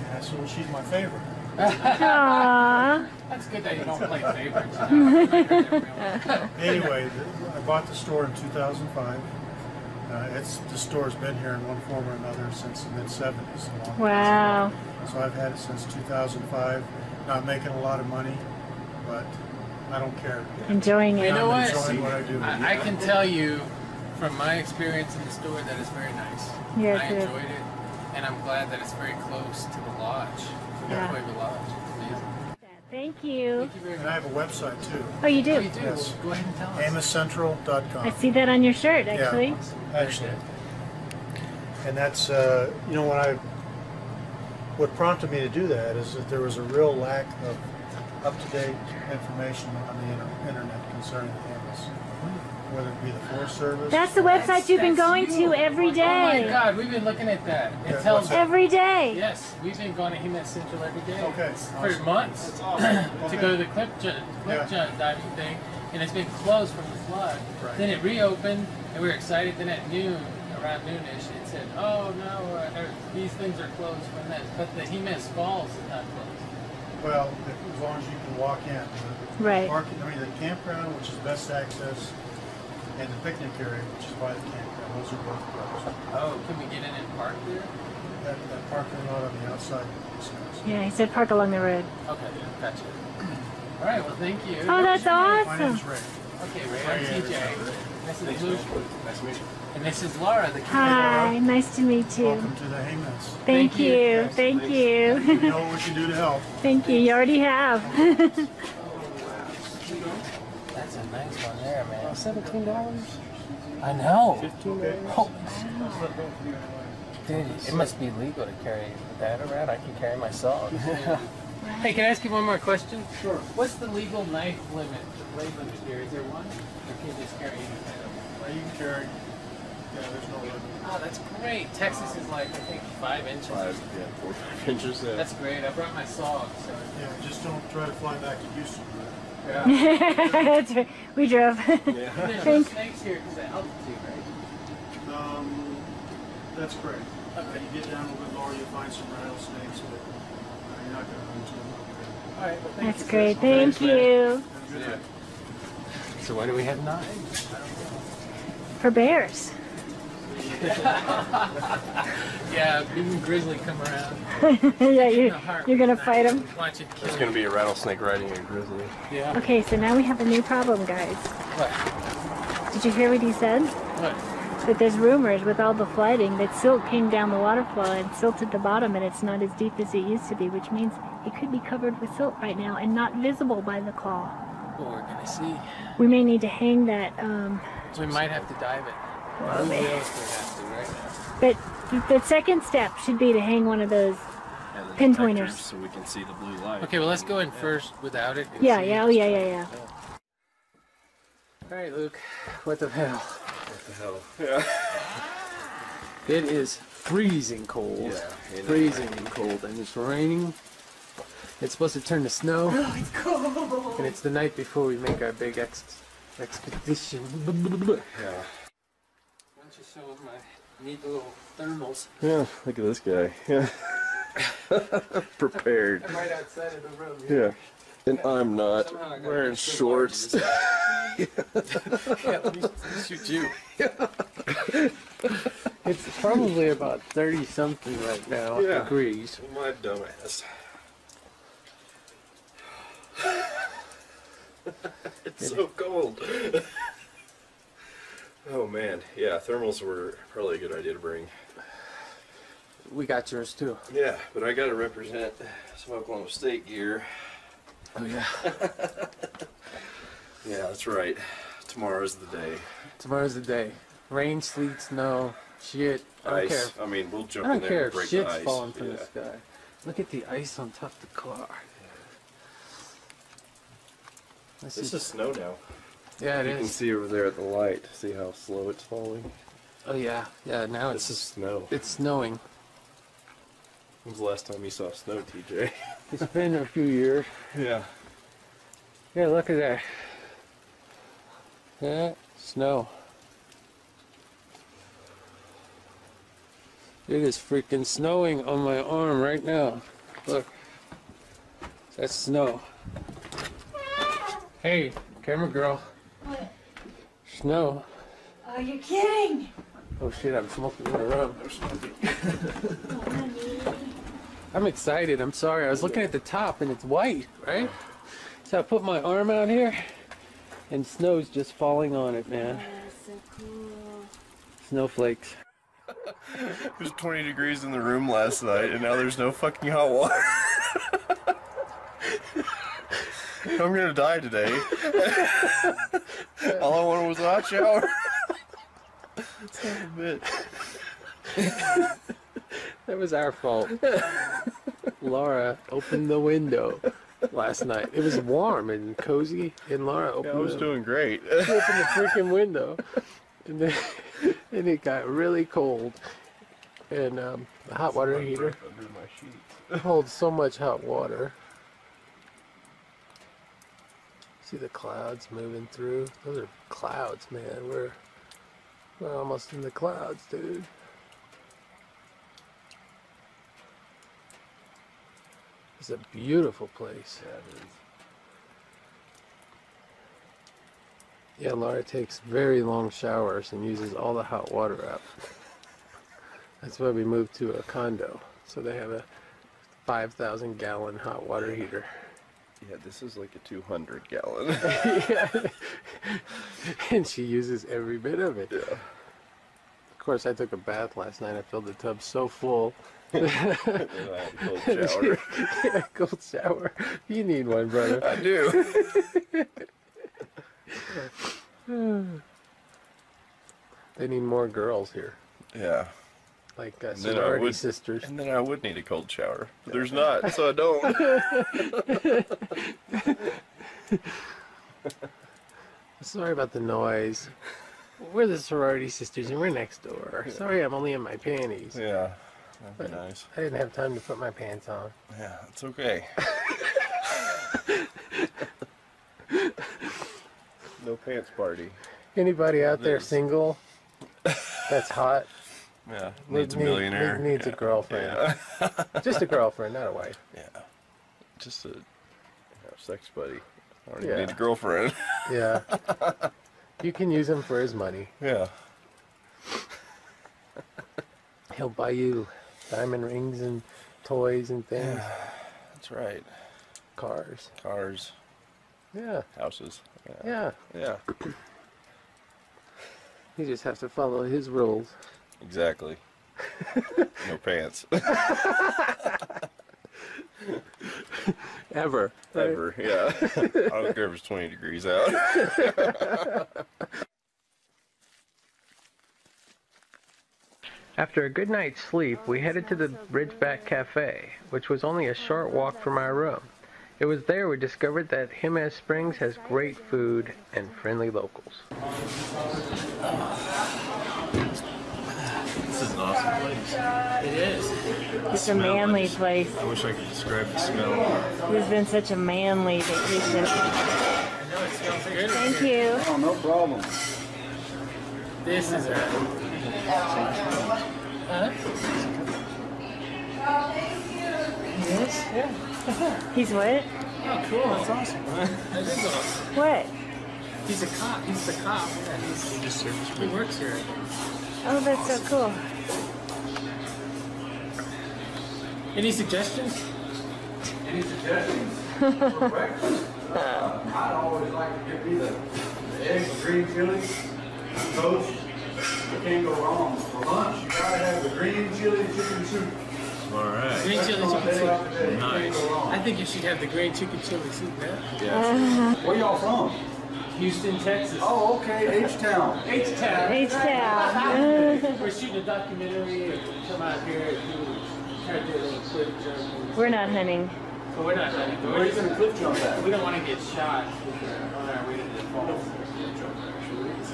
And I said, well, she's my favorite. Aww. That's good that you don't play favorites. You know? Anyway, I bought the store in 2005. The store's been here in one form or another since the mid-70s. Wow. So I've had it since 2005. Not making a lot of money, but I don't care. Enjoying You it. know I'm what? enjoying what I do. I can tell you from my experience in the store that it's very nice. Yeah, I good. enjoyed it, and I'm glad that it's very close to the lodge, the Yeah. Cueva Lodge. Amazing. Thank you. Thank you very And much. I have a website too. Oh, you Oh, do? you do? Yes. Go ahead and tell us. AmosCentral.com. I see that on your shirt, actually. Actually. And that's, what prompted me to do that is that there was a real lack of up-to-date information on the internet concerning the Hamas. Whether it be the Forest Service. That's the website you've been going you. to every Oh my day. God, we've been looking at that. It Yeah, tells what's that? Every day. Yes, we've been going to Hamas Central every day. Okay, For awesome. months. That's awesome. To Okay. go to the cliff Yeah. jump diving thing, and it's been closed from the flood. Right. Then it reopened, and we were excited. Then at noon, around noonish, it said, "Oh no, these things are closed from this." But the Hamas Falls is not closed. Well, as long as you can walk in. Right. The campground, which is best access, and the picnic area, which is by the campground, those are both closed. Oh, can we get in and park there? That parking lot on the outside is closed. Yeah, he said park along the road. Okay, gotcha. All right, well, thank you. Oh, that's My awesome. name's Ray. Okay, Ray, I'm Ray, TJ. This is Luke, Nice to meet you. and this is Laura, the Hi, nice to meet you. Welcome to the Hamas. Thank Thank you. you. Thank We you. know what we can do to help. Thank you. You already have. That's a nice one there, man. $17? I know. Oh. Dude, it must be legal to carry that around. I can carry my saw. Hey, can I ask you one more question? Sure. What's the legal knife limit, the blade limit here? Is there one? Or can you just carry anything? Well, you can carry. Yeah, there's no limit. Oh, that's great. Texas is like, I think, 5 inches. 4 or 5 inches. Yeah. That's great. I brought my saw, so. Yeah, just don't try to fly back to Houston. Yeah. That's right. We drove. Yeah. There's no snakes here because of altitude, right? That's correct. Okay. You get down a little bit lower, you'll find some rattlesnakes, but you're not going to run into them. All right, well, thank That's you. great. Thanks, Thank man. you. Have a good day. So why do we have 9? For bears. Yeah, even grizzly come around. Yeah, In the heart you're gonna with a fight knife. them. Watch it kill There's you. going to be a rattlesnake riding a grizzly. Yeah. Okay, so now we have a new problem, guys. What? Did you hear what he said? What? That there's rumors with all the flooding that silt came down the water flow and silted the bottom and it's not as deep as it used to be, which means it could be covered with silt right now and not visible by the claw. Well, we're gonna see. We may need to hang that, So we might have to dive it. Well, Who maybe. knows if we have to right now? but the second step should be to hang one of those. Yeah, the Pinpointers. detectors, so we can see the blue light. Okay, well let's go in first without it. and Yeah, see. yeah, oh yeah, yeah, yeah. All right, Luke. What the hell? What the hell? Yeah. It is freezing cold. Yeah, Freezing cold, and it's raining. It's supposed to turn to snow. Oh, it's cold. And it's the night before we make our big expedition. Yeah. Why don't you show them my neat little thermals? Yeah, look at this guy. Yeah. Prepared. I'm right outside of the room. Yeah. And I'm not Somehow I got wearing this good shorts. Yeah, let me Shoot you. It's probably about 30 something right now degrees. My dumbass. It's so cold. Oh man, yeah, thermals were probably a good idea to bring. We got yours too. Yeah, but I gotta represent some Oklahoma State gear. Oh yeah. Yeah, that's right. Tomorrow's the day. Tomorrow's the day. Rain, sleet, snow, shit. I don't Ice. care. I mean, we'll jump I in don't there care and if break the shit's ice. falling from Yeah. the sky. Look at the ice on top of the car. This is snow now. Yeah, it You can is. see over there at the light. See how slow it's falling? Oh yeah, yeah. Now This is snow. it's snowing. When's the last time you saw snow, TJ? It's been a few years. Yeah. Yeah, look at that. Yeah, snow. It is freaking snowing on my arm right now. Look. That's snow. Hey, camera girl. What? Snow. Oh, you're kidding! Oh shit, I'm smoking in the room. I'm excited, I'm sorry. I was looking at the top and it's white, right? So I put my arm out here and snow's just falling on it, man. That's so cool. Snowflakes. It was 20 degrees in the room last night, and now there's no fucking hot water. I'm gonna die today. All I wanted was a hot shower. Son of a bitch. That was our fault. Laura opened the window last night. It was warm and cozy, and Laura opened I was doing great. she opened the freaking window, and then and it got really cold. And the hot water heater Under my sheets. holds so much hot water. See the clouds moving through? Those are clouds, man. We're almost in the clouds, dude. It's a beautiful place. Yeah, it is. Yeah, Laura takes very long showers and uses all the hot water up. That's why we moved to a condo. So they have a 5,000 gallon hot water heater. Yeah, this is like a 200 gallon. Yeah. And she uses every bit of it. Yeah. Of course, I took a bath last night. I filled the tub so full. And I had a cold shower. Yeah, cold shower. You need one, brother. I do. They need more girls here, Yeah. like then I sorority would- sisters. And then I would need a cold shower. But there's not, so I don't. Sorry about the noise. We're the sorority sisters, and we're next door. Sorry, I'm only in my panties. Yeah. That'd be nice. I didn't have time to put my pants on. Yeah, it's okay. No pants party. Anybody out there There's- single that's hot Yeah, needs a millionaire. needs a girlfriend. Yeah. Just a girlfriend, not a wife. Yeah. Just a sex buddy. I don't Yeah. even need a girlfriend. Yeah. You can use him for his money. Yeah. He'll buy you diamond rings and toys and things. That's right. Cars. Cars, Yeah. houses. Yeah. Yeah. You just have to follow his rules. Exactly. No pants. Ever. right? Ever. Yeah. I don't care if it's 20 degrees out. After a good night's sleep, we headed to the Bridgeback Cafe, which was only a short walk from our room. It was there we discovered that Jimenez Springs has great food and friendly locals. This is awesome. place. It is. It's a manly place. I wish I could describe the smell. This has been such a manly vacation. I know it smells good. Thank you. Oh, no problem. This is a. Huh? Yes? Yeah. He's what? Oh, cool. That's awesome. That is awesome. What? He's a cop. He's the cop. Yeah, he works here. Oh, that's so cool. Any suggestions? Any suggestions for breakfast? I'd always like to give you the eggs, green chili, toast. You can't go wrong. For lunch, you gotta have the green chili chicken soup. Alright. Green chili chicken soup. Nice. I think you should have the green chicken chili soup, man. Yeah. Where y'all from? Houston, Texas. Oh, okay, H-Town. H-Town. H-Town. We're shooting a documentary and come out here and try to do a little clip jump. We're not hunting. But we're not hunting. Where are you gonna cliff jump at? We don't want to get shot on our way to the falls.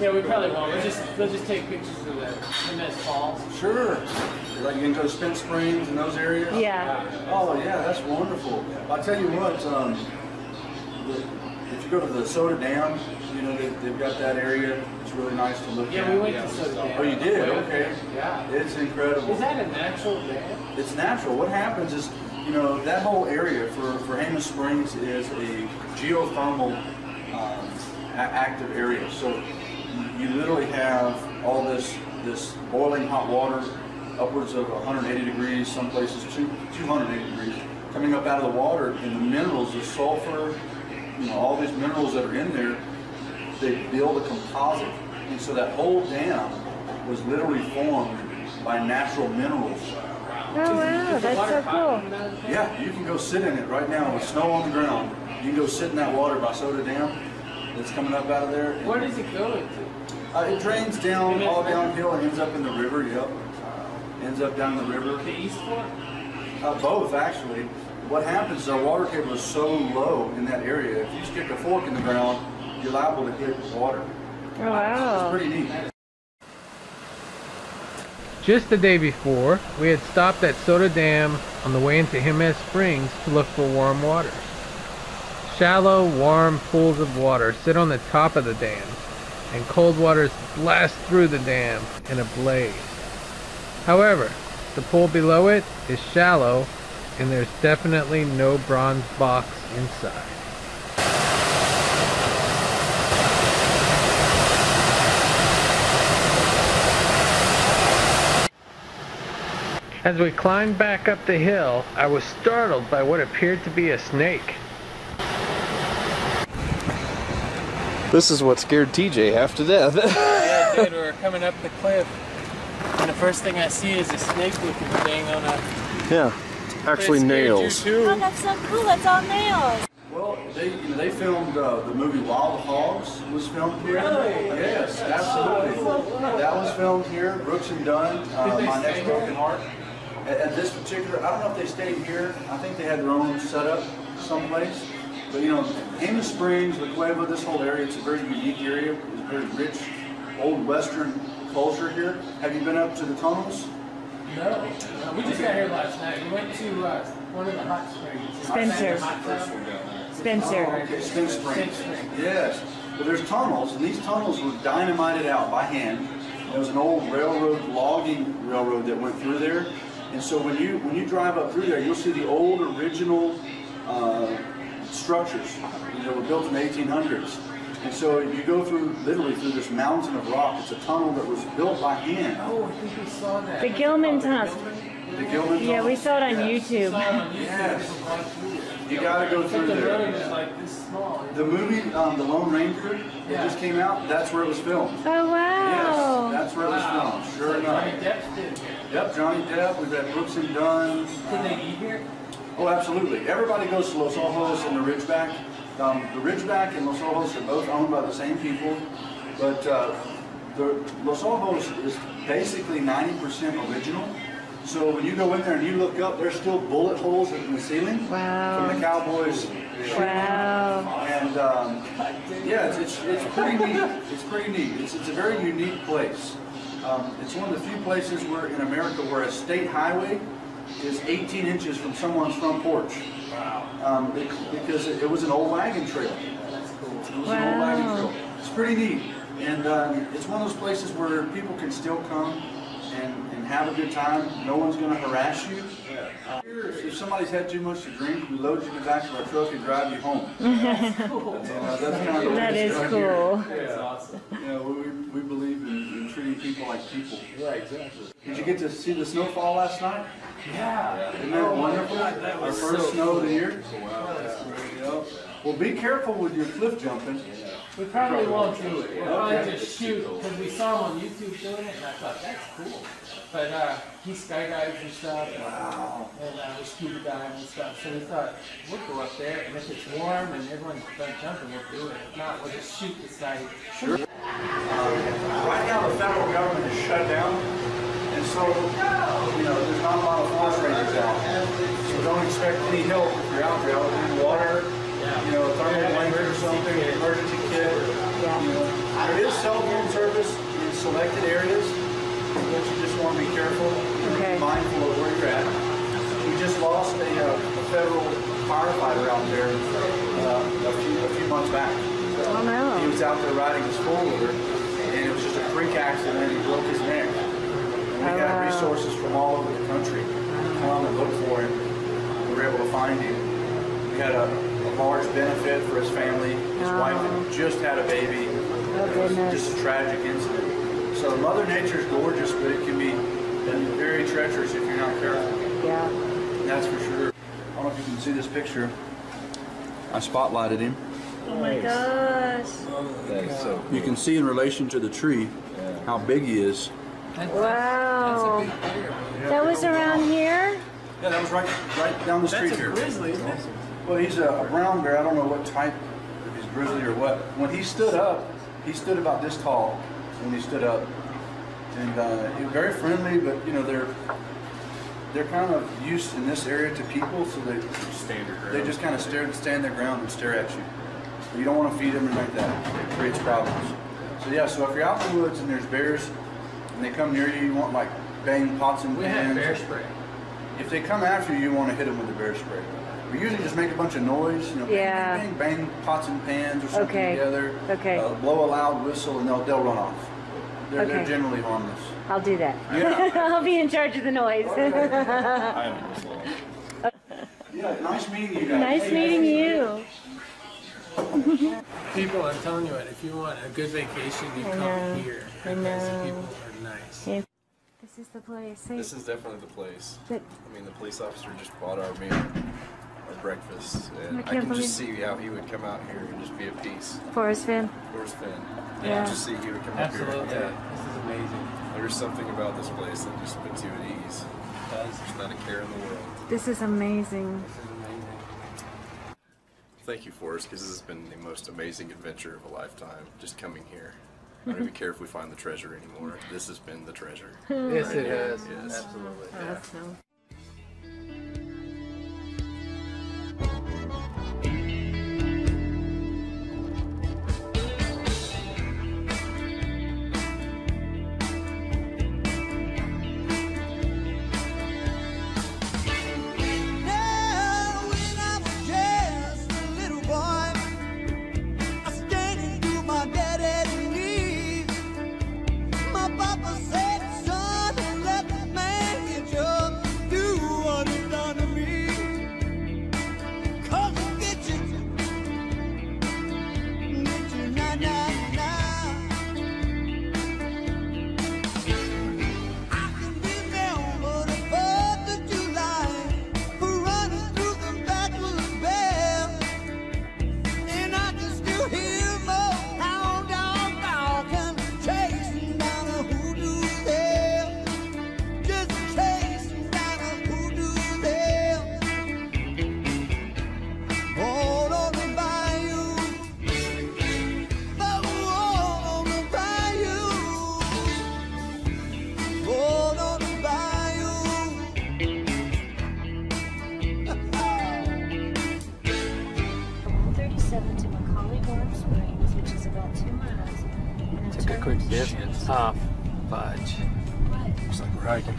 Yeah, we probably won't. We'll just take pictures of the MS Falls. Sure. Like you can go to Spence Springs and those areas? Yeah. Oh, yeah, that's wonderful. I'll tell you what, if you go to the Soda Dam, you know, they've got that area. It's really nice to look at. Yeah, we went to Soda Dam. Oh, you did? Okay. Yeah. It's incredible. Is that a natural dam? It's natural. What happens is, you know, that whole area for Hammond Springs is a geothermal active area. So you literally have all this boiling hot water, upwards of 180 degrees, some places 280 degrees, coming up out of the water, and the minerals, the sulfur, you know, all these minerals that are in there, they build a composite. And so that whole dam was literally formed by natural minerals. Oh, wow. That's so cool. Yeah, you can go sit in it right now with snow on the ground. You can go sit in that water by Soda Dam that's coming up out of there. Where does it go into? It drains down, all downhill, and ends up in the river, yep. Ends up down the river. The East Fork? Both, actually. What happens is our water table is so low in that area, if you stick a fork in the ground, you're liable to hit water. Oh, wow. It's pretty neat. Just the day before, we had stopped at Soda Dam on the way into MS Springs to look for warm waters. Shallow, warm pools of water sit on the top of the dam, and cold waters blast through the dam in a blaze. However, the pool below it is shallow, and there's definitely no bronze box inside. As we climbed back up the hill, I was startled by what appeared to be a snake. This is what scared TJ half to death. Yeah, dude, we're coming up the cliff, and the first thing I see is a snake-looking thing on a... Yeah, actually nails. Oh, that's so cool. That's all nails. Well, they filmed the movie Wild Hogs was filmed here. Really? Yes, absolutely. That was filmed here. Brooks and Dunn, My Next Broken Heart. At this particular, I don't know if they stayed here. I think they had their own setup someplace. But you know, Hammond Springs, the Cueva, this whole area, it's a very unique area. It's a very rich, old Western culture here. Have you been up to the tunnels? No. We just got here last night. We went to one of the hot springs. Spencer. Spencer. Oh, okay, Spence Springs. Spring. Yes. Well, there's tunnels, and these tunnels were dynamited out by hand. There was an old railroad, logging railroad that went through there. And so when you drive up through there, you'll see the old original structures that were built in the 1800s. And so you go through, literally through this mountain of rock. It's a tunnel that was built by hand. Oh, I think we saw that. The Gilman Tunnel. The Gilman Tunnel? Yeah, we saw it on YouTube. Yes. You gotta go through The road there. is like this small. The movie, The Lone Ranger, that just came out, that's where it was filmed. Oh, wow. Yes, that's where it was filmed, sure Johnny enough. Depp's been here. Yep, Johnny Depp, we've got Brooks and Dunn. Can they eat here? Oh, absolutely. Everybody goes to Los Ojos and the Ridgeback. The Ridgeback and Los Ojos are both owned by the same people, but the Los Ojos is basically 90% original. So when you go in there and you look up, there's still bullet holes in the ceiling Wow. from the Cowboys. Wow. And yeah, it's pretty neat. It's pretty neat. It's a very unique place. It's one of the few places where in America where a state highway is 18 inches from someone's front porch. Wow. Because it was an old wagon trail. That's cool. It was an old wagon trail. It's pretty neat. And it's one of those places where people can still come and have a good time. No one's going to harass you. If somebody's had too much to drink, we load you in the back of our truck and drive you home. That's cool. That's kind of that is cool. That's awesome. You know, we believe in treating people like people. Yeah, exactly. Did you get to see the snowfall last night? Yeah. Isn't that wonderful? Our first snow of the year. Wow. Well, be careful with your cliff jumping. We probably won't do it. We'll probably just shoot because we saw him on YouTube doing it, and I thought that's cool. But he skydives and stuff, and we scuba dive and stuff. So we thought we'll go up there, and if it's warm and everyone's done jumping, we'll do it. If not, we'll just shoot the site. Sure. Right now, the federal government is shut down, and so there's not a lot of forest rangers out. So don't expect any help if you're out there. Need water. A thermal blanket or something, an emergency kit. There is cell phone service in selected areas, but you just want to be careful and be mindful of where you're at. We just lost a federal firefighter out there a few months back. Oh no. He was out there riding his four-wheeler, and it was just a freak accident, and he broke his neck. And we got resources from all over the country to come and look for him. We were able to find him. We had a large benefit for his family. His wife had just had a baby. It was just a tragic incident. So Mother Nature's gorgeous, but it can be very treacherous if you're not careful. Yeah. That's for sure. I don't know if you can see this picture. I spotlighted him. Oh my gosh. So you can see in relation to the tree how big he is. Wow. That was around here? Yeah, that was right down the street here. That's a grizzly, isn't it? Well, he's a brown bear. I don't know what type, if he's grizzly or what. When he stood up, he stood about this tall when he stood up. And he was very friendly, but they're kind of used in this area to people, so they just kind of stand their ground and stare at you. You don't want to feed them or like that. It creates problems. So yeah, so if you're out in the woods and there's bears and they come near you, you want like bang pots and pans. We have bear spray. If they come after you, you want to hit them with the bear spray. We usually just make a bunch of noise, bang, bang pots and pans or something together. Blow a loud whistle, and they'll run off. They're generally harmless. I'll do that. Yeah. I'll be in charge of the noise. I am as well. Yeah, nice meeting you guys. Nice meeting you. People, I'm telling you what, if you want a good vacation, you come here. Because the people are nice. Yeah. This is the place. This is definitely the place. I mean, the police officer just bought our meal, our breakfast, and I can just see how he would come out here and just be at peace. Forest Fenn. Forest Fenn. Yeah. Just see he would come Absolutely. up here. This is amazing. There's something about this place that just puts you at ease. There's not a care in the world. This is amazing. This is amazing. Thank you, Forrest, because this has been the most amazing adventure of a lifetime, just coming here. I don't even care if we find the treasure anymore. This has been the treasure. Yes, it here. has. Yes. Absolutely. Awesome. Took a quick dip off fudge. Looks like we're hiking.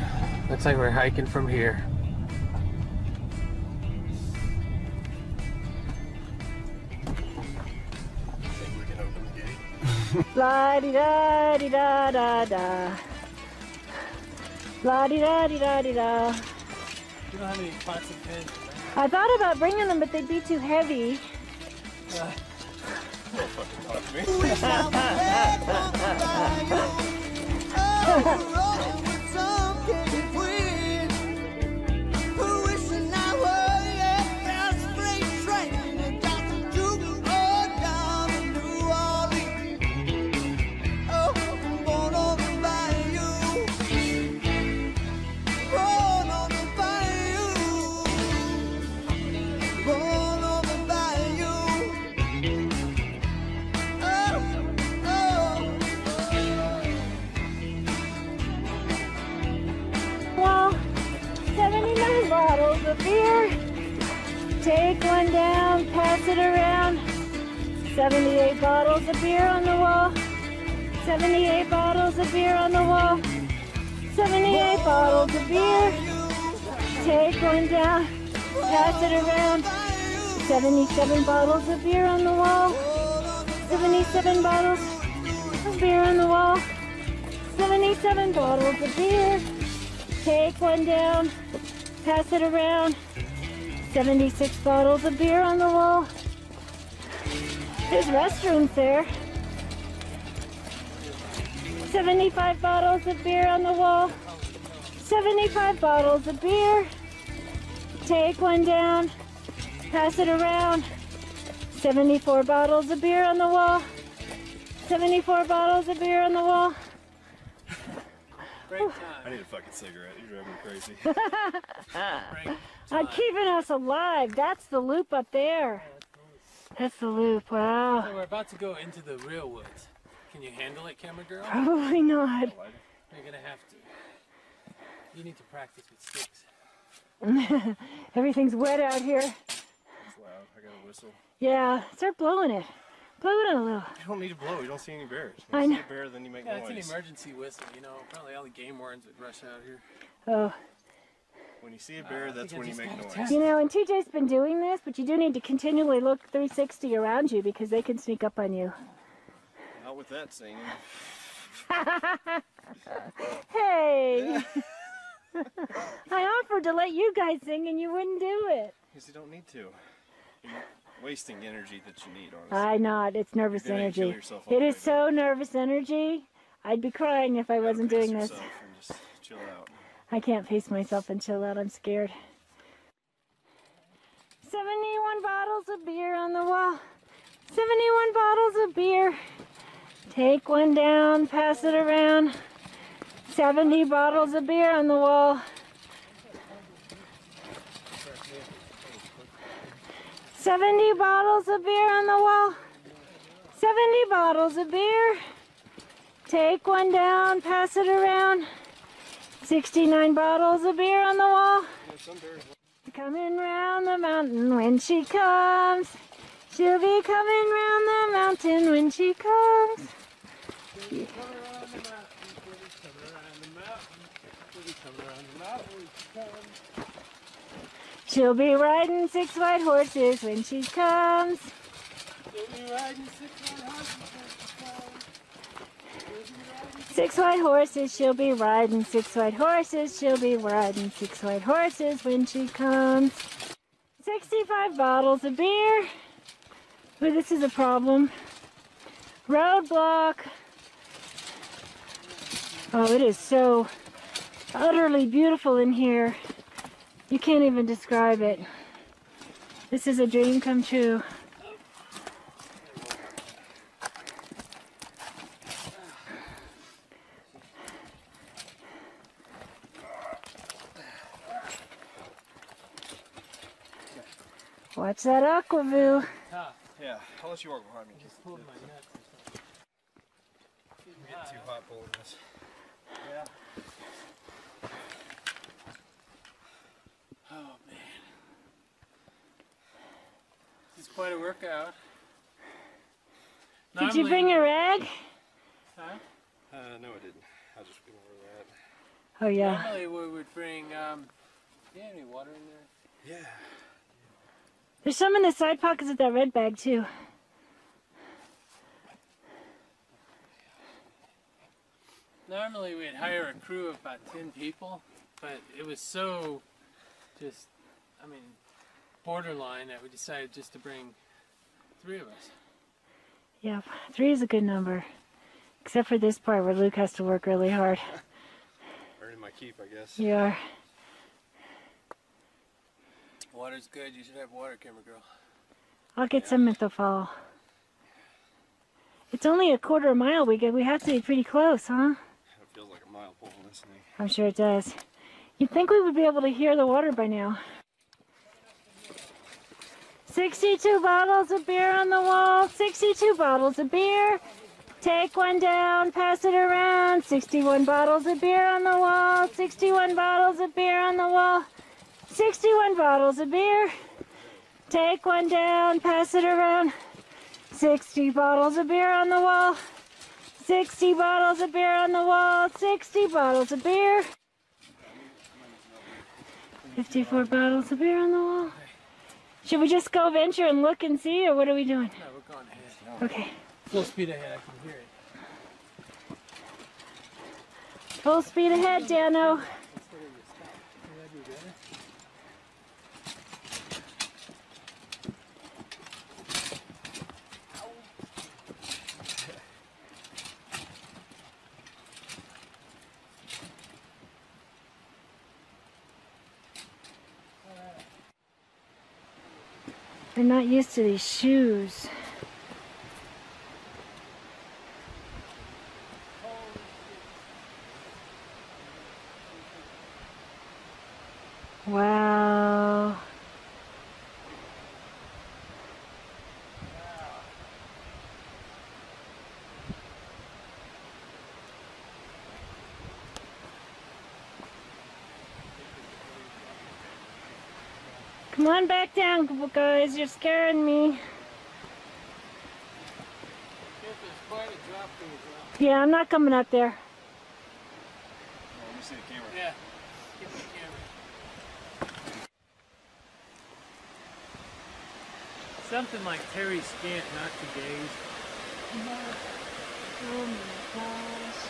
Looks like we're hiking from here. Think we can open the gate? La di da di da da da. La di da di da di da. You don't have any pots and pans, right? I thought about bringing them, but they'd be too heavy. Don't fucking talk to me. Wish I was back on the bayou. Oh, rolling with some Kenyan queen. Wishing I were your fast freight train and got to juke or down to New Orleans. Oh, born on the bayou. Born on the bayou. Born on the bayou. Well, 79 bottles of beer. Take one down, pass it around. 78 bottles of beer on the wall. 78 bottles of beer on the wall. 78 bottles of beer. Take one down, pass it around. 77 bottles of beer on the wall. 77 bottles of beer on the wall. 77 bottles of beer. Take one down, pass it around. 76 bottles of beer on the wall. There's restrooms there. 75 bottles of beer on the wall. 75 bottles of beer. Take one down, pass it around. 74 bottles of beer on the wall. 74 bottles of beer on the wall. Break time. I need a fucking cigarette. You're driving me crazy. Break I'm time. keeping us alive. That's the loop up there. That's the loop. Wow. So we're about to go into the real woods. Can you handle it, camera girl? Probably not. You're gonna have to. You need to practice with sticks. Everything's wet out here. It's loud. I got a whistle. Yeah, start blowing it. Blow it a little. You don't need to blow. You don't see any bears. I When you know. see a bear, then you make Yeah, it's noise. an emergency whistle. You know, probably all the game wardens would rush out here. Oh. When you see a bear, I that's think I when you just make got noise. attacked. You know, and TJ's been doing this, but you do need to continually look 360 around you because they can sneak up on you. Not with that singing. Hey! I offered to let you guys sing and you wouldn't do it. Because you don't need to. You're wasting energy that you need, honestly. I'm not. It's nervous You're gonna kill energy. yourself on It the is way so nervous energy. I'd be crying if I wasn't Pace doing this. yourself and just chill out. I can't pace myself and chill out. I'm scared. 71 bottles of beer on the wall. 71 bottles of beer. Take one down, pass it around. 70 bottles of beer on the wall. 70 bottles of beer on the wall. 70 bottles of beer. Take one down, pass it around. 69 bottles of beer on the wall. Coming round the mountain when she comes. She'll be coming round the mountain when she comes. She'll be riding 6 white horses when she comes. Six white horses, she'll be riding 6 white horses. She'll be riding 6 white horses when she comes. 65 bottles of beer. Ooh, this is a problem. Roadblock. Oh, it is so utterly beautiful in here. You can't even describe it. This is a dream come true. Watch that aqua view. Yeah, I'll let you walk behind me. Just pulled my nuts. I'm getting too hot pulling this. Yeah. Oh man. This is quite a workout. Did you bring a rag? Huh? No, I didn't. I just Oh yeah. Normally we would bring, do you have any water in there? Yeah. There's some in the side pockets of that red bag too. Normally we'd hire a crew of about 10 people, but it was so just, I mean, borderline that we decided just to bring 3 of us. Yeah, 3 is a good number. Except for this part where Luke has to work really hard. Earning my keep, I guess. You are. Water's good, you should have water, camera girl. I'll get some at the fall. It's only a quarter mile. We have to be pretty close, huh? It feels like a mile pulling this thing. I'm sure it does. You'd think we would be able to hear the water by now. 62 bottles of beer on the wall. 62 bottles of beer. Take one down, pass it around. 61 bottles of beer on the wall. 61 bottles of beer on the wall. 61 bottles of beer. Take one down, pass it around. 60 bottles of beer on the wall. 60 bottles of beer on the wall. 60 bottles of beer. 54 bottles of beer on the wall. Should we just go venture and look and see, or what are we doing? No, we're going ahead. Okay. Full speed ahead, I can hear it. Full speed ahead, Dano. They're not used to these shoes. Wow. Come on back down, guys. You're scaring me. Yeah, I'm not coming up there. Let me see the camera. Yeah, get the camera. Something like Terry Scant, not to gaze. Oh my gosh.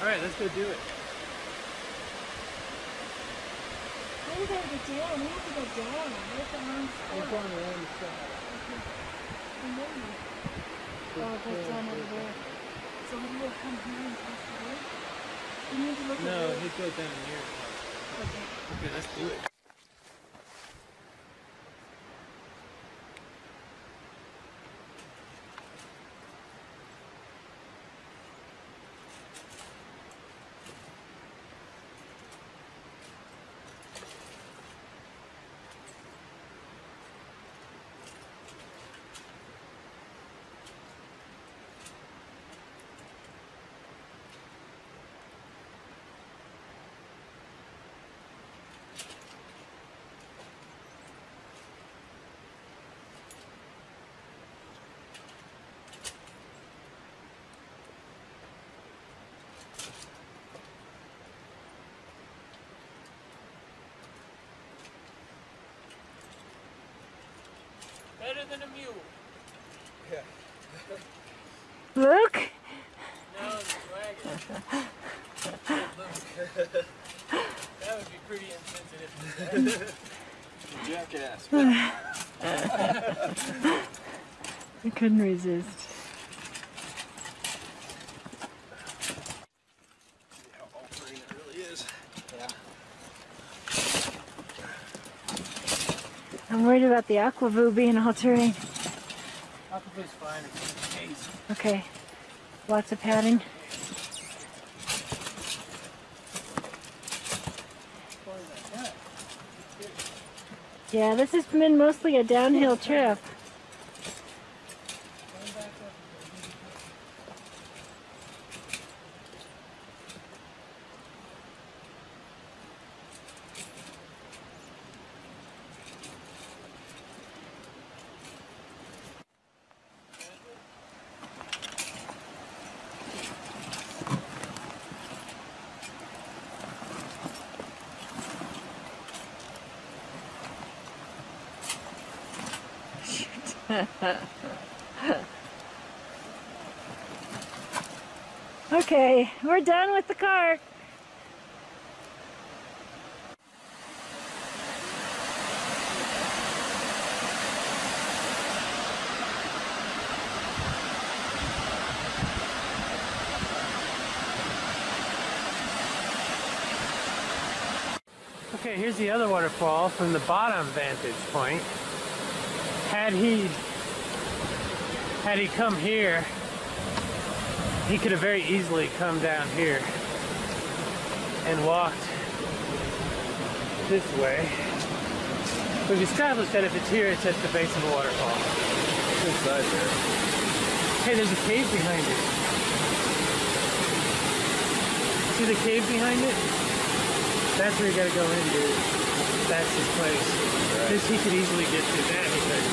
All right, let's go do it. We gotta get down. We have to go down. We're at the wrong spot. We're going around the side. Oh, it goes down over there. So we will come here and pass the road? We need to look at No, the he'd go down here. Okay. Okay, let's do it. Better than a mule. Luke? No, the wagon. That would be pretty insensitive. Jackass. I couldn't resist. How all-terrain it really is. Yeah. I'm worried about the aquavoo being all terrain. Aquavoo's fine, it's in the case. Okay. Lots of padding. Yeah, this has been mostly a downhill trip. Okay, we're done with the car. Okay, here's the other waterfall from the bottom vantage point. Had he come here, he could have very easily come down here and walked this way. We've established that if it's here, it's at the base of a waterfall. It's inside there. Hey, there's a cave behind it. See the cave behind it? That's where you gotta go in, dude. That's his place. Right. This he could easily get to that, he could.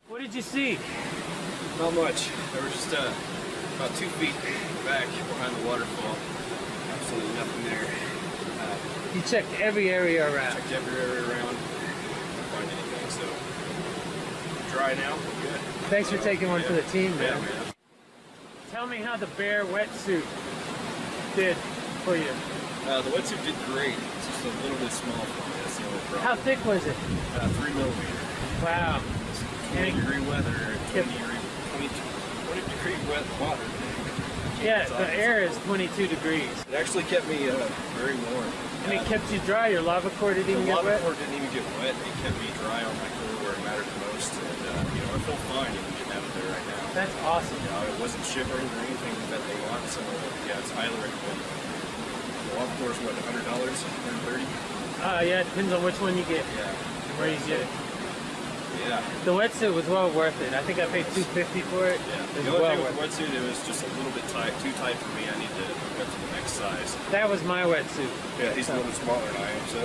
What did you see? Not much. There was just about 2 feet back behind the waterfall. Absolutely nothing there. You checked every area around. Checked every area around. Didn't find anything, so dry now. We're good. Thanks for taking one for the team, man. Yeah, man. Tell me how the bear wetsuit did for you. The wetsuit did great. It's just a little bit small for me. That's the only problem. How thick was it? 3 millimeters. Wow. 20-degree weather, 20-degree wet water. Yeah, the air is 22 degrees. It actually kept me very warm. And it kept you dry? Your lava core didn't even get wet? The lava core didn't even get wet. It kept me dry on my core where it mattered the most. And, you know, I feel fine even getting out of there right now. That's awesome. You know, it wasn't shivering or anything that they want, so yeah, it's highly recommended. The lava core is what, $100, $130? Yeah, it depends on which one you get. Yeah. Where you get it. Yeah. The wetsuit was well worth it. I think I paid $250 for it. Yeah. It The was only well thing worth with wetsuit, it was just a little bit too tight for me. I need to go to the next size. it. That was my wetsuit. Yeah, he's a little bit smaller than I am, so.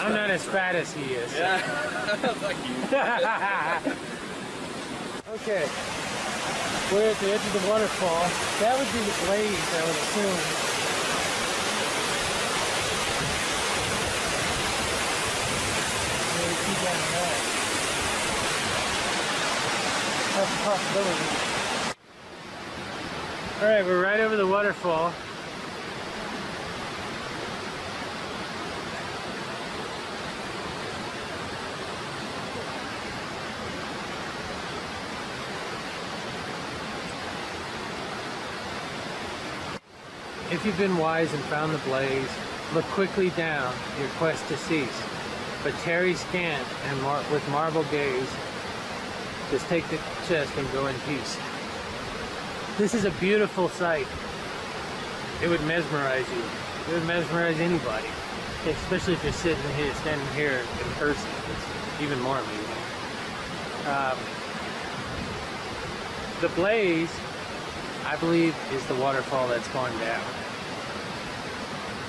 I'm not as fat as he is. Yeah. Fuck you. Okay. We're at the edge of the waterfall. That would be the blaze, I would assume. Maybe keep down that. That's a possibility. Alright, we're right over the waterfall. If you've been wise and found the blaze, look quickly down, your quest to cease. But tarry scant and with marble gaze, just take the chest and go in peace. This is a beautiful sight. It would mesmerize you. It would mesmerize anybody, especially if you're standing here in person. It's even more amazing. The blaze, I believe, is the waterfall that's going down.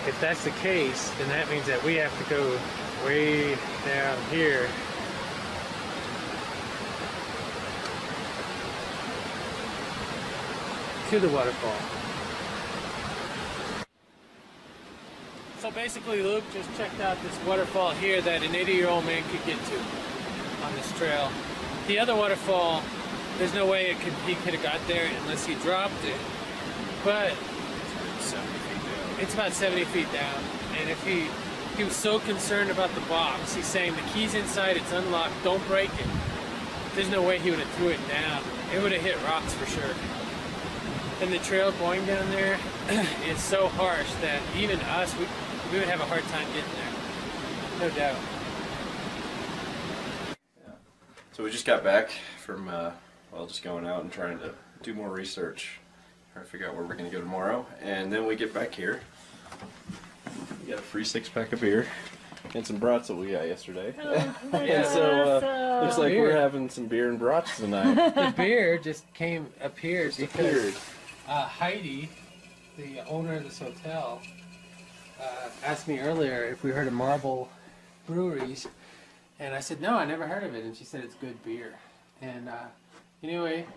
If that's the case, then that means that we have to go way down here to the waterfall. So basically Luke just checked out this waterfall here that an 80-year-old man could get to on this trail. The other waterfall, there's no way he could have got there unless he dropped it. But it's about 70 feet down. And if he was so concerned about the box, he's saying the key's inside, it's unlocked, don't break it. There's no way he would have threw it down. It would have hit rocks for sure. And the trail going down there is so harsh that even us, we would have a hard time getting there. No doubt. Yeah. So we just got back from, well, just going out and trying to do more research. Trying to figure out where we're going to go tomorrow. And then we get back here. We got a free 6-pack of beer. And some brats that we got yesterday. Yeah, so looks like we're having some beer and brats tonight. The beer just appeared because Heidi, the owner of this hotel, asked me earlier if we heard of Marble Breweries, and I said no, I never heard of it, and she said it's good beer. And anyway,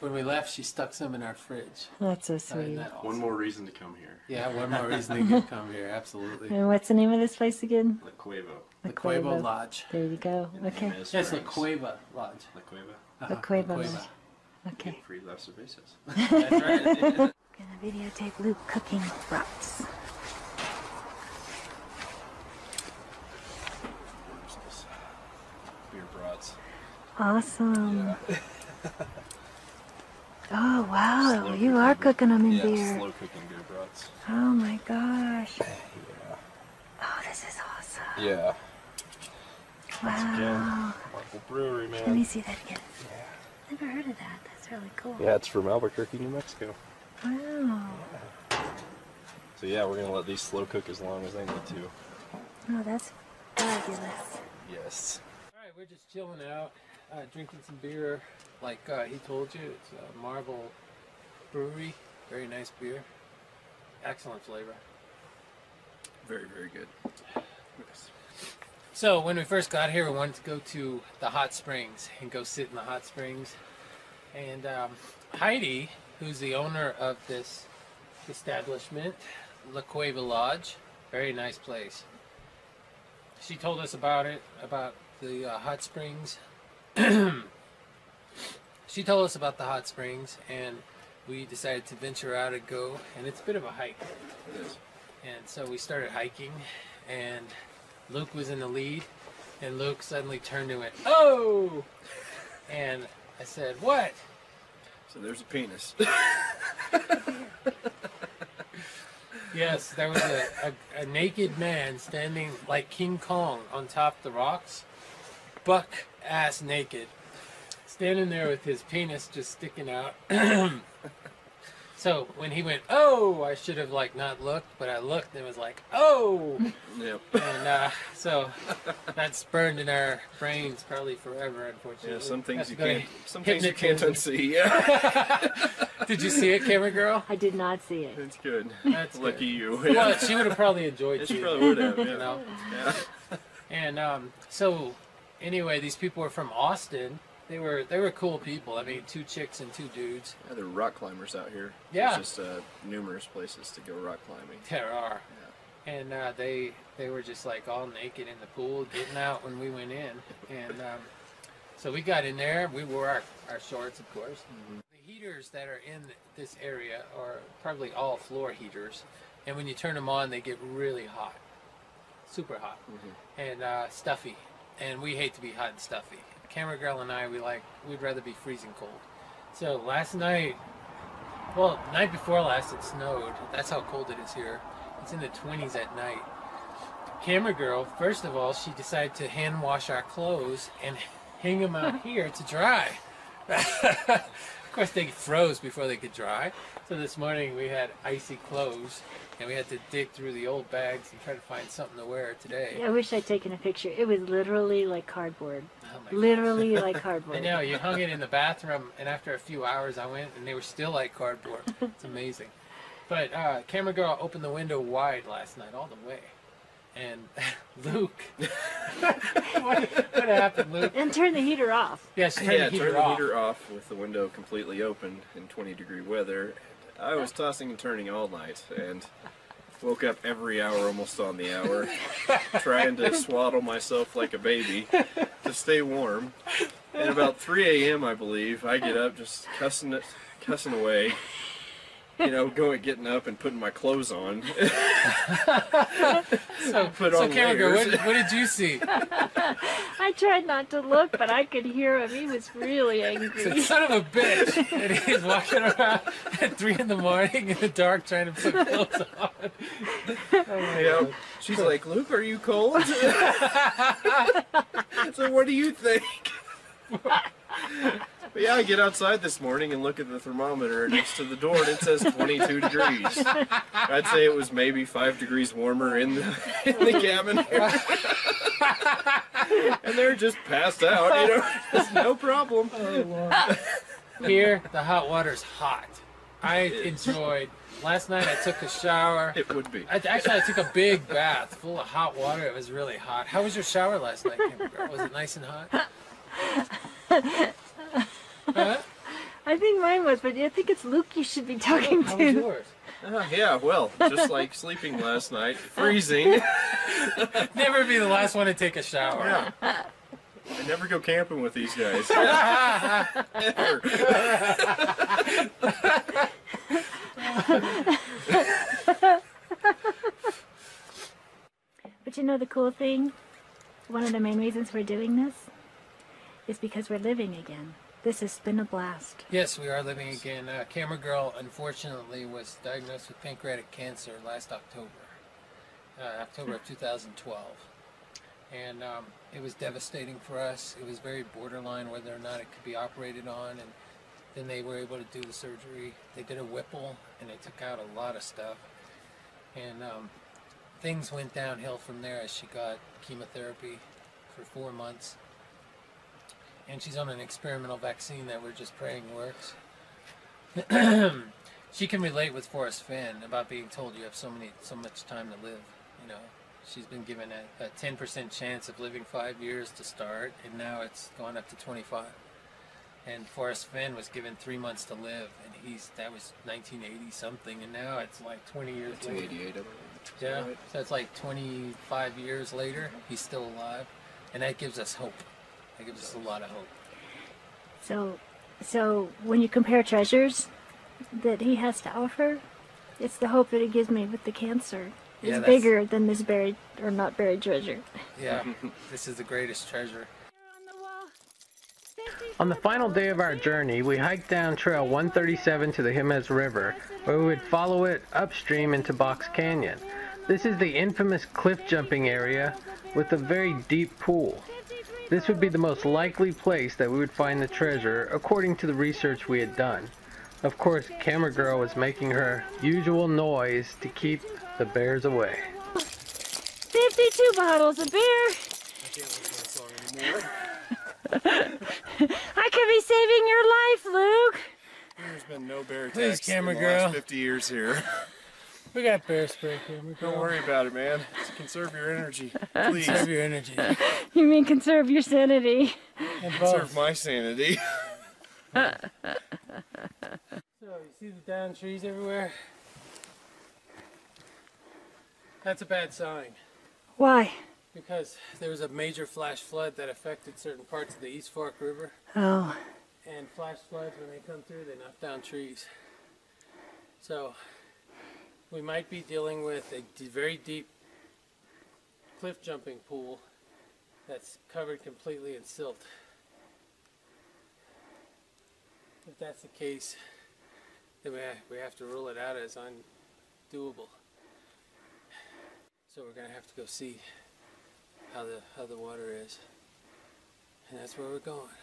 when we left, she stuck some in our fridge. That's so sweet. Isn't that awesome? One more reason to come here. Yeah, one more reason to come here, absolutely. And what's the name of this place again? La Cueva. La Cueva Lodge. There you go. Okay. Yes, La Cueva Lodge. La Cueva. La Cueva Lodge. Okay. Free Las Cervezas. That's right. Gonna videotape Luke cooking brats. Beer brats. Awesome. Yeah. Oh wow, Slow you are cooking them in yeah, beer. slow cooking beer brats. Oh my gosh. Yeah. Oh, this is awesome. Yeah. Wow. Marble Brewery, man. Let me see that again. Never heard of that. That's really cool. Yeah, it's from Albuquerque, New Mexico. Wow. So yeah, we're gonna let these slow cook as long as they need to. Oh, that's fabulous. Yes. Alright, we're just chilling out, drinking some beer. Like he told you, it's a Marble Brewery. Very nice beer. Excellent flavor. Very, very good. Yes. So when we first got here, we wanted to go to the hot springs and go sit in the hot springs. And Heidi, who's the owner of this establishment, La Cueva Lodge, very nice place. She told us about it, about the hot springs. She told us about the hot springs, and we decided to venture out and go, and it's a bit of a hike. It is. And so we started hiking, and Luke was in the lead, and Luke suddenly turned and went, "Oh!" And I said, "What?" So there's a penis. Yes, there was a naked man standing like King Kong on top of the rocks, buck ass naked, standing there with his penis just sticking out. So when he went, oh, I should have like not looked, but I looked and it was like, oh. Yep. And so that's burned in our brains probably forever, unfortunately. Yeah, some things That's you gonna can't. Some things you can't hypnotism. unsee. Yeah. Did you see it, camera girl? I did not see it. It's good. That's Lucky good. you. Well, she would have probably enjoyed it. She probably would have. Yeah. You know? Yeah. And so, anyway, these people were from Austin. They were cool people. I mean, 2 chicks and 2 dudes. Yeah, there are rock climbers out here. Yeah. There's just numerous places to go rock climbing. There are. Yeah. And they were just like all naked in the pool, getting out when we went in. And so we got in there. We wore our shorts, of course. Mm-hmm. The heaters that are in this area are probably all floor heaters. And when you turn them on, they get really hot. Super hot. Mm-hmm. And stuffy. And we hate to be hot and stuffy. Camera girl and I, we'd rather be freezing cold. So last night, well, night before last, it snowed. That's how cold it is here. It's in the 20s at night. Camera girl, first of all, she decided to hand wash our clothes and hang them out here to dry. Of course, they froze before they could dry. So this morning we had icy clothes, and we had to dig through the old bags and try to find something to wear today. I wish I'd taken a picture. It was literally like cardboard. Oh my Literally like cardboard. I know, you hung it in the bathroom, and after a few hours I went, and they were still like cardboard. It's amazing. But camera girl opened the window wide last night, all the way. And Luke, what happened, Luke? And turn the heater off. Yeah, she turned the heater turn the off. heater off with the window completely open in 20-degree weather. I was tossing and turning all night and woke up every hour almost on the hour, trying to swaddle myself like a baby to stay warm. And about 3 a.m., I believe, I get up just cussing away. You know, getting up and putting my clothes on. So camera girl, what did you see? I tried not to look, but I could hear him. He was really angry. Son of a bitch! And he's walking around at 3 in the morning in the dark trying to put clothes on. Oh yeah, she's like, Luke, are you cold? So what do you think? But yeah, I get outside this morning and look at the thermometer next to the door and it says 22 degrees. I'd say it was maybe 5 degrees warmer in the cabin here. And they're just passed out, you know, just no problem. Here, the hot water's hot. I enjoyed. Last night I took a shower. It would be. I took a big bath full of hot water. It was really hot. How was your shower last night, Kimber girl? Was it nice and hot? Huh? I think mine was, but I think it's Luke you should be talking How to. was yours? Yeah, well, just like sleeping last night, freezing. Never be the last one to take a shower. Yeah. I never go camping with these guys. Ever. But you know the cool thing? One of the main reasons we're doing this is because we're living again. This has been a blast. Yes, we are living again. Camera girl, unfortunately, was diagnosed with pancreatic cancer last October. October of 2012. And it was devastating for us. It was very borderline whether or not it could be operated on. And then they were able to do the surgery. They did a Whipple, and they took out a lot of stuff. And things went downhill from there as she got chemotherapy for 4 months. And she's on an experimental vaccine that we're just praying works. She can relate with Forest Fenn about being told you have so much time to live. You know, she's been given a 10% chance of living 5 years to start, and now it's gone up to 25. And Forest Fenn was given 3 months to live, and that was 1980 something, and now it's like 20 years later. 1988, I believe. Yeah, Right. so it's like 25 years later, he's still alive, and that gives us hope. That gives us a lot of hope. So when you compare treasures that he has to offer, it's the hope that it gives me with the cancer. Yeah, It's that's- bigger than this buried or not buried treasure. Yeah, this is the greatest treasure. On the final day of our journey, we hiked down Trail 137 to the Jemez River, where we would follow it upstream into Box Canyon. This is the infamous cliff jumping area with a very deep pool. This would be the most likely place that we would find the treasure, according to the research we had done. Of course, camera girl was making her usual noise to keep the bears away. 52 bottles of beer. I can't listen to that song anymore. I could be saving your life, Luke. There's been no bear Please, attacks camera in the girl. last 50 years here. We got bear spray, camera girl. Don't worry about it, man. Just conserve your energy. Please. Conserve your energy. You mean conserve your sanity? And Conserve both. my sanity. So, you see the down trees everywhere? That's a bad sign. Why? Because there was a major flash flood that affected certain parts of the East Fork River. Oh. And flash floods, when they come through, they knock down trees. So, we might be dealing with a very deep cliff jumping pool that's covered completely in silt. If that's the case, then we have to rule it out as undoable. So we're going to have to go see how the water is. And that's where we're going.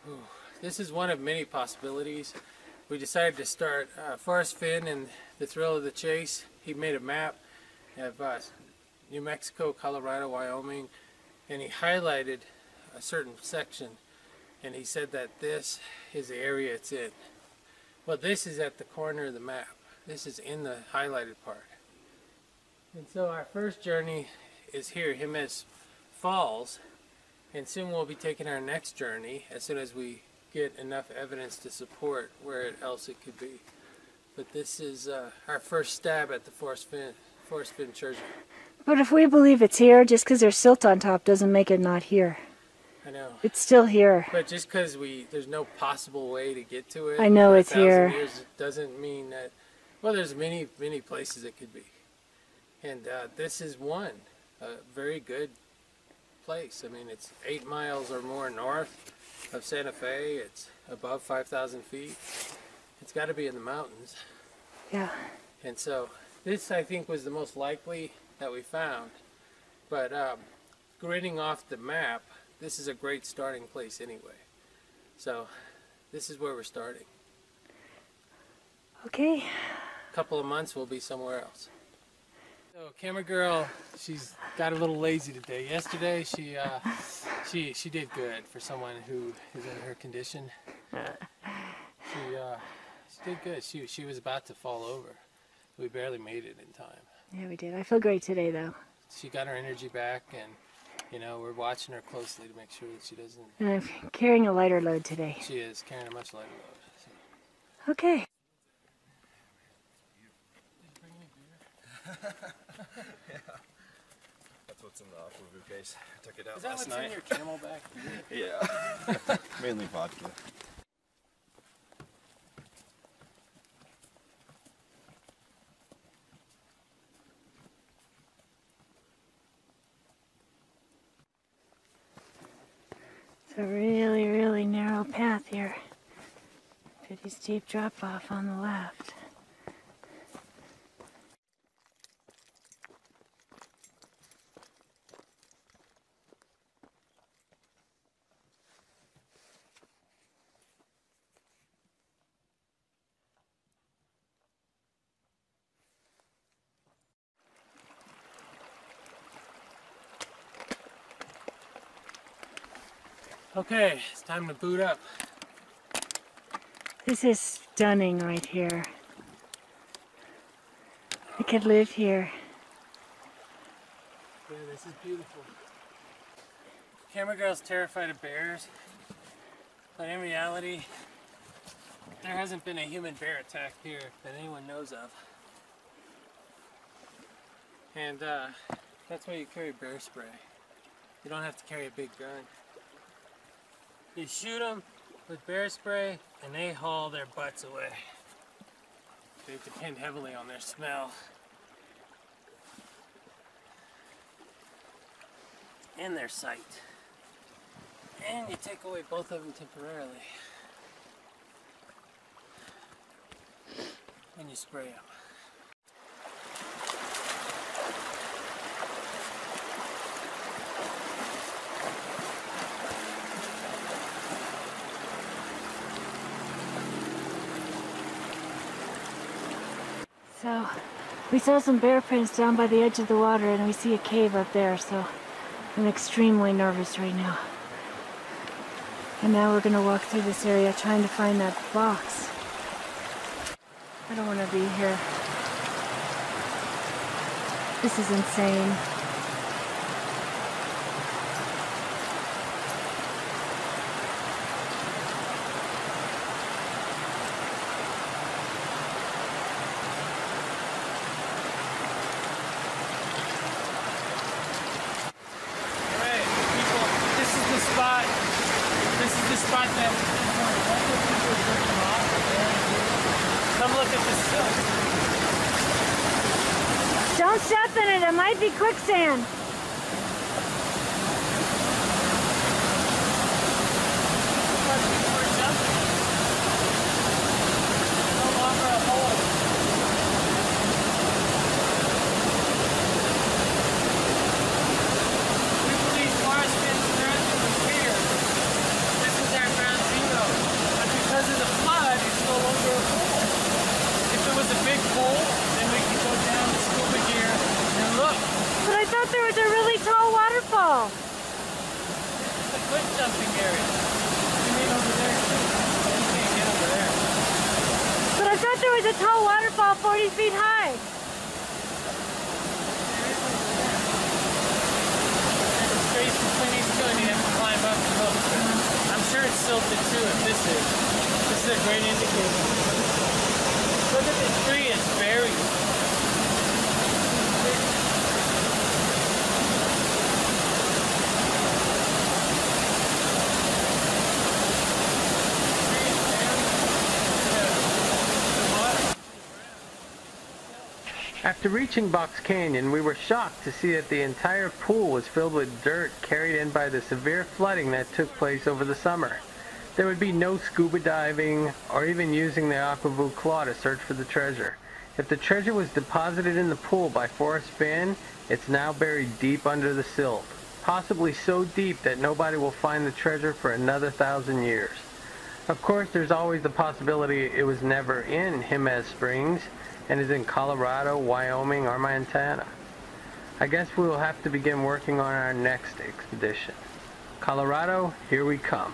Ooh, this is one of many possibilities. We decided to start Forest Fenn and the thrill of the chase. He made a map of New Mexico, Colorado, Wyoming, and he highlighted a certain section, and he said that this is the area it's in. Well, this is at the corner of the map. This is in the highlighted part. And so our first journey is here, Jimenez Falls, and soon we'll be taking our next journey as soon as we get enough evidence to support where else it could be. But this is our first stab at the Forest Fenn treasure. But if we believe it's here, just because there's silt on top doesn't make it not here. I know. It's still here. But just because there's no possible way to get to it. I know for it's 1,000 here. years, it doesn't mean that. Well, there's many places it could be, and this is one, a very good place. I mean, it's 8 miles or more north of Santa Fe. It's above 5,000 feet. It's got to be in the mountains. Yeah. And so this, I think, was the most likely that we found. But grading off the map, this is a great starting place anyway. So this is where we're starting. Okay. A couple of months we'll be somewhere else. So camera girl, she's got a little lazy today. Yesterday she did good for someone who is in her condition. She did good. She was about to fall over. We barely made it in time. Yeah, we did. I feel great today, though. She got her energy back, and you know, we're watching her closely to make sure that she doesn't. And I'm carrying a lighter load today. She is carrying a much lighter load. So. Okay. Yeah. That's what's in the aquavit case. I took it out Is that last what's night. in your Camelback? Yeah. Mainly vodka. It's a really, really narrow path here. Pretty steep drop off on the left. Okay, it's time to boot up. This is stunning right here. I could live here. Yeah, this is beautiful. Camera girl's terrified of bears, but in reality, there hasn't been a human bear attack here that anyone knows of. And that's why you carry bear spray. You don't have to carry a big gun. You shoot them with bear spray and they haul their butts away. They depend heavily on their smell. And their sight. And you take away both of them temporarily. And you spray them. So we saw some bear prints down by the edge of the water, and we see a cave up there, so I'm extremely nervous right now. And now we're gonna walk through this area trying to find that box. I don't want to be here. This is insane. Don't step in it, it might be quicksand. But I thought there was a tall waterfall 40 feet high. There's a space between these two and you have to climb up and look. I'm sure it's silted too if this is. This is a great indicator. Look at this tree, it's buried. After reaching Box Canyon, we were shocked to see that the entire pool was filled with dirt carried in by the severe flooding that took place over the summer. There would be no scuba diving or even using the aquavit claw to search for the treasure. If the treasure was deposited in the pool by Forest Fenn, it's now buried deep under the silt, possibly so deep that nobody will find the treasure for another 1,000 years. Of course, there's always the possibility it was never in Jemez Springs and is in Colorado, Wyoming, or Montana. I guess we will have to begin working on our next expedition. Colorado, here we come.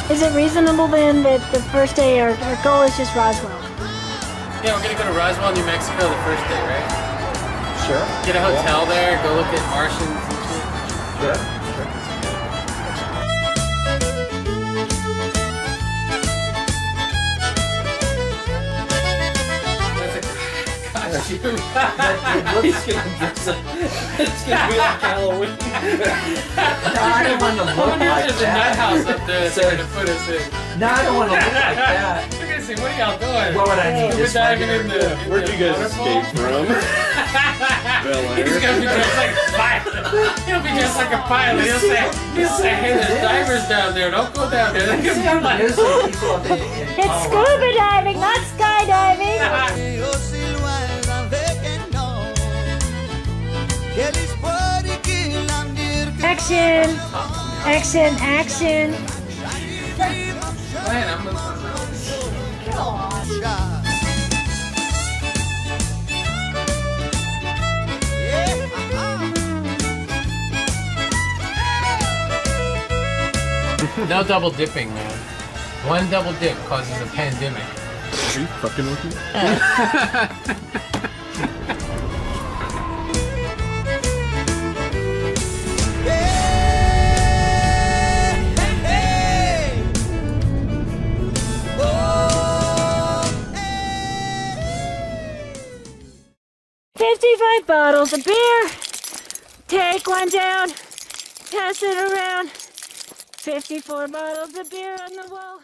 Is it reasonable then that the first day our goal is just Roswell? Yeah, we're gonna go to Roswell, New Mexico the first day, right? Sure. Get a hotel there, go look at Martians and shit. Sure. He's gonna dress up. It's gonna be like Halloween. No, I don't want to look like There's a nut house up there that's going to put us in. No, I don't want to look like that. We're gonna see, what are y'all doing? What would I need? We're diving in the Where'd you guys escape from? He's gonna be dressed like a pilot. He'll be dressed like a pilot. He'll say, hey, there's divers down there. Don't go down there. It's scuba diving, not skydiving. Action! Action! Action! Man, I'm No double dipping, man. One double dip causes a pandemic. Are you fucking with me? Hey, hey, hey. Oh, hey. 55 bottles of beer. Take one down. Pass it around. 54 bottles of beer on the wall.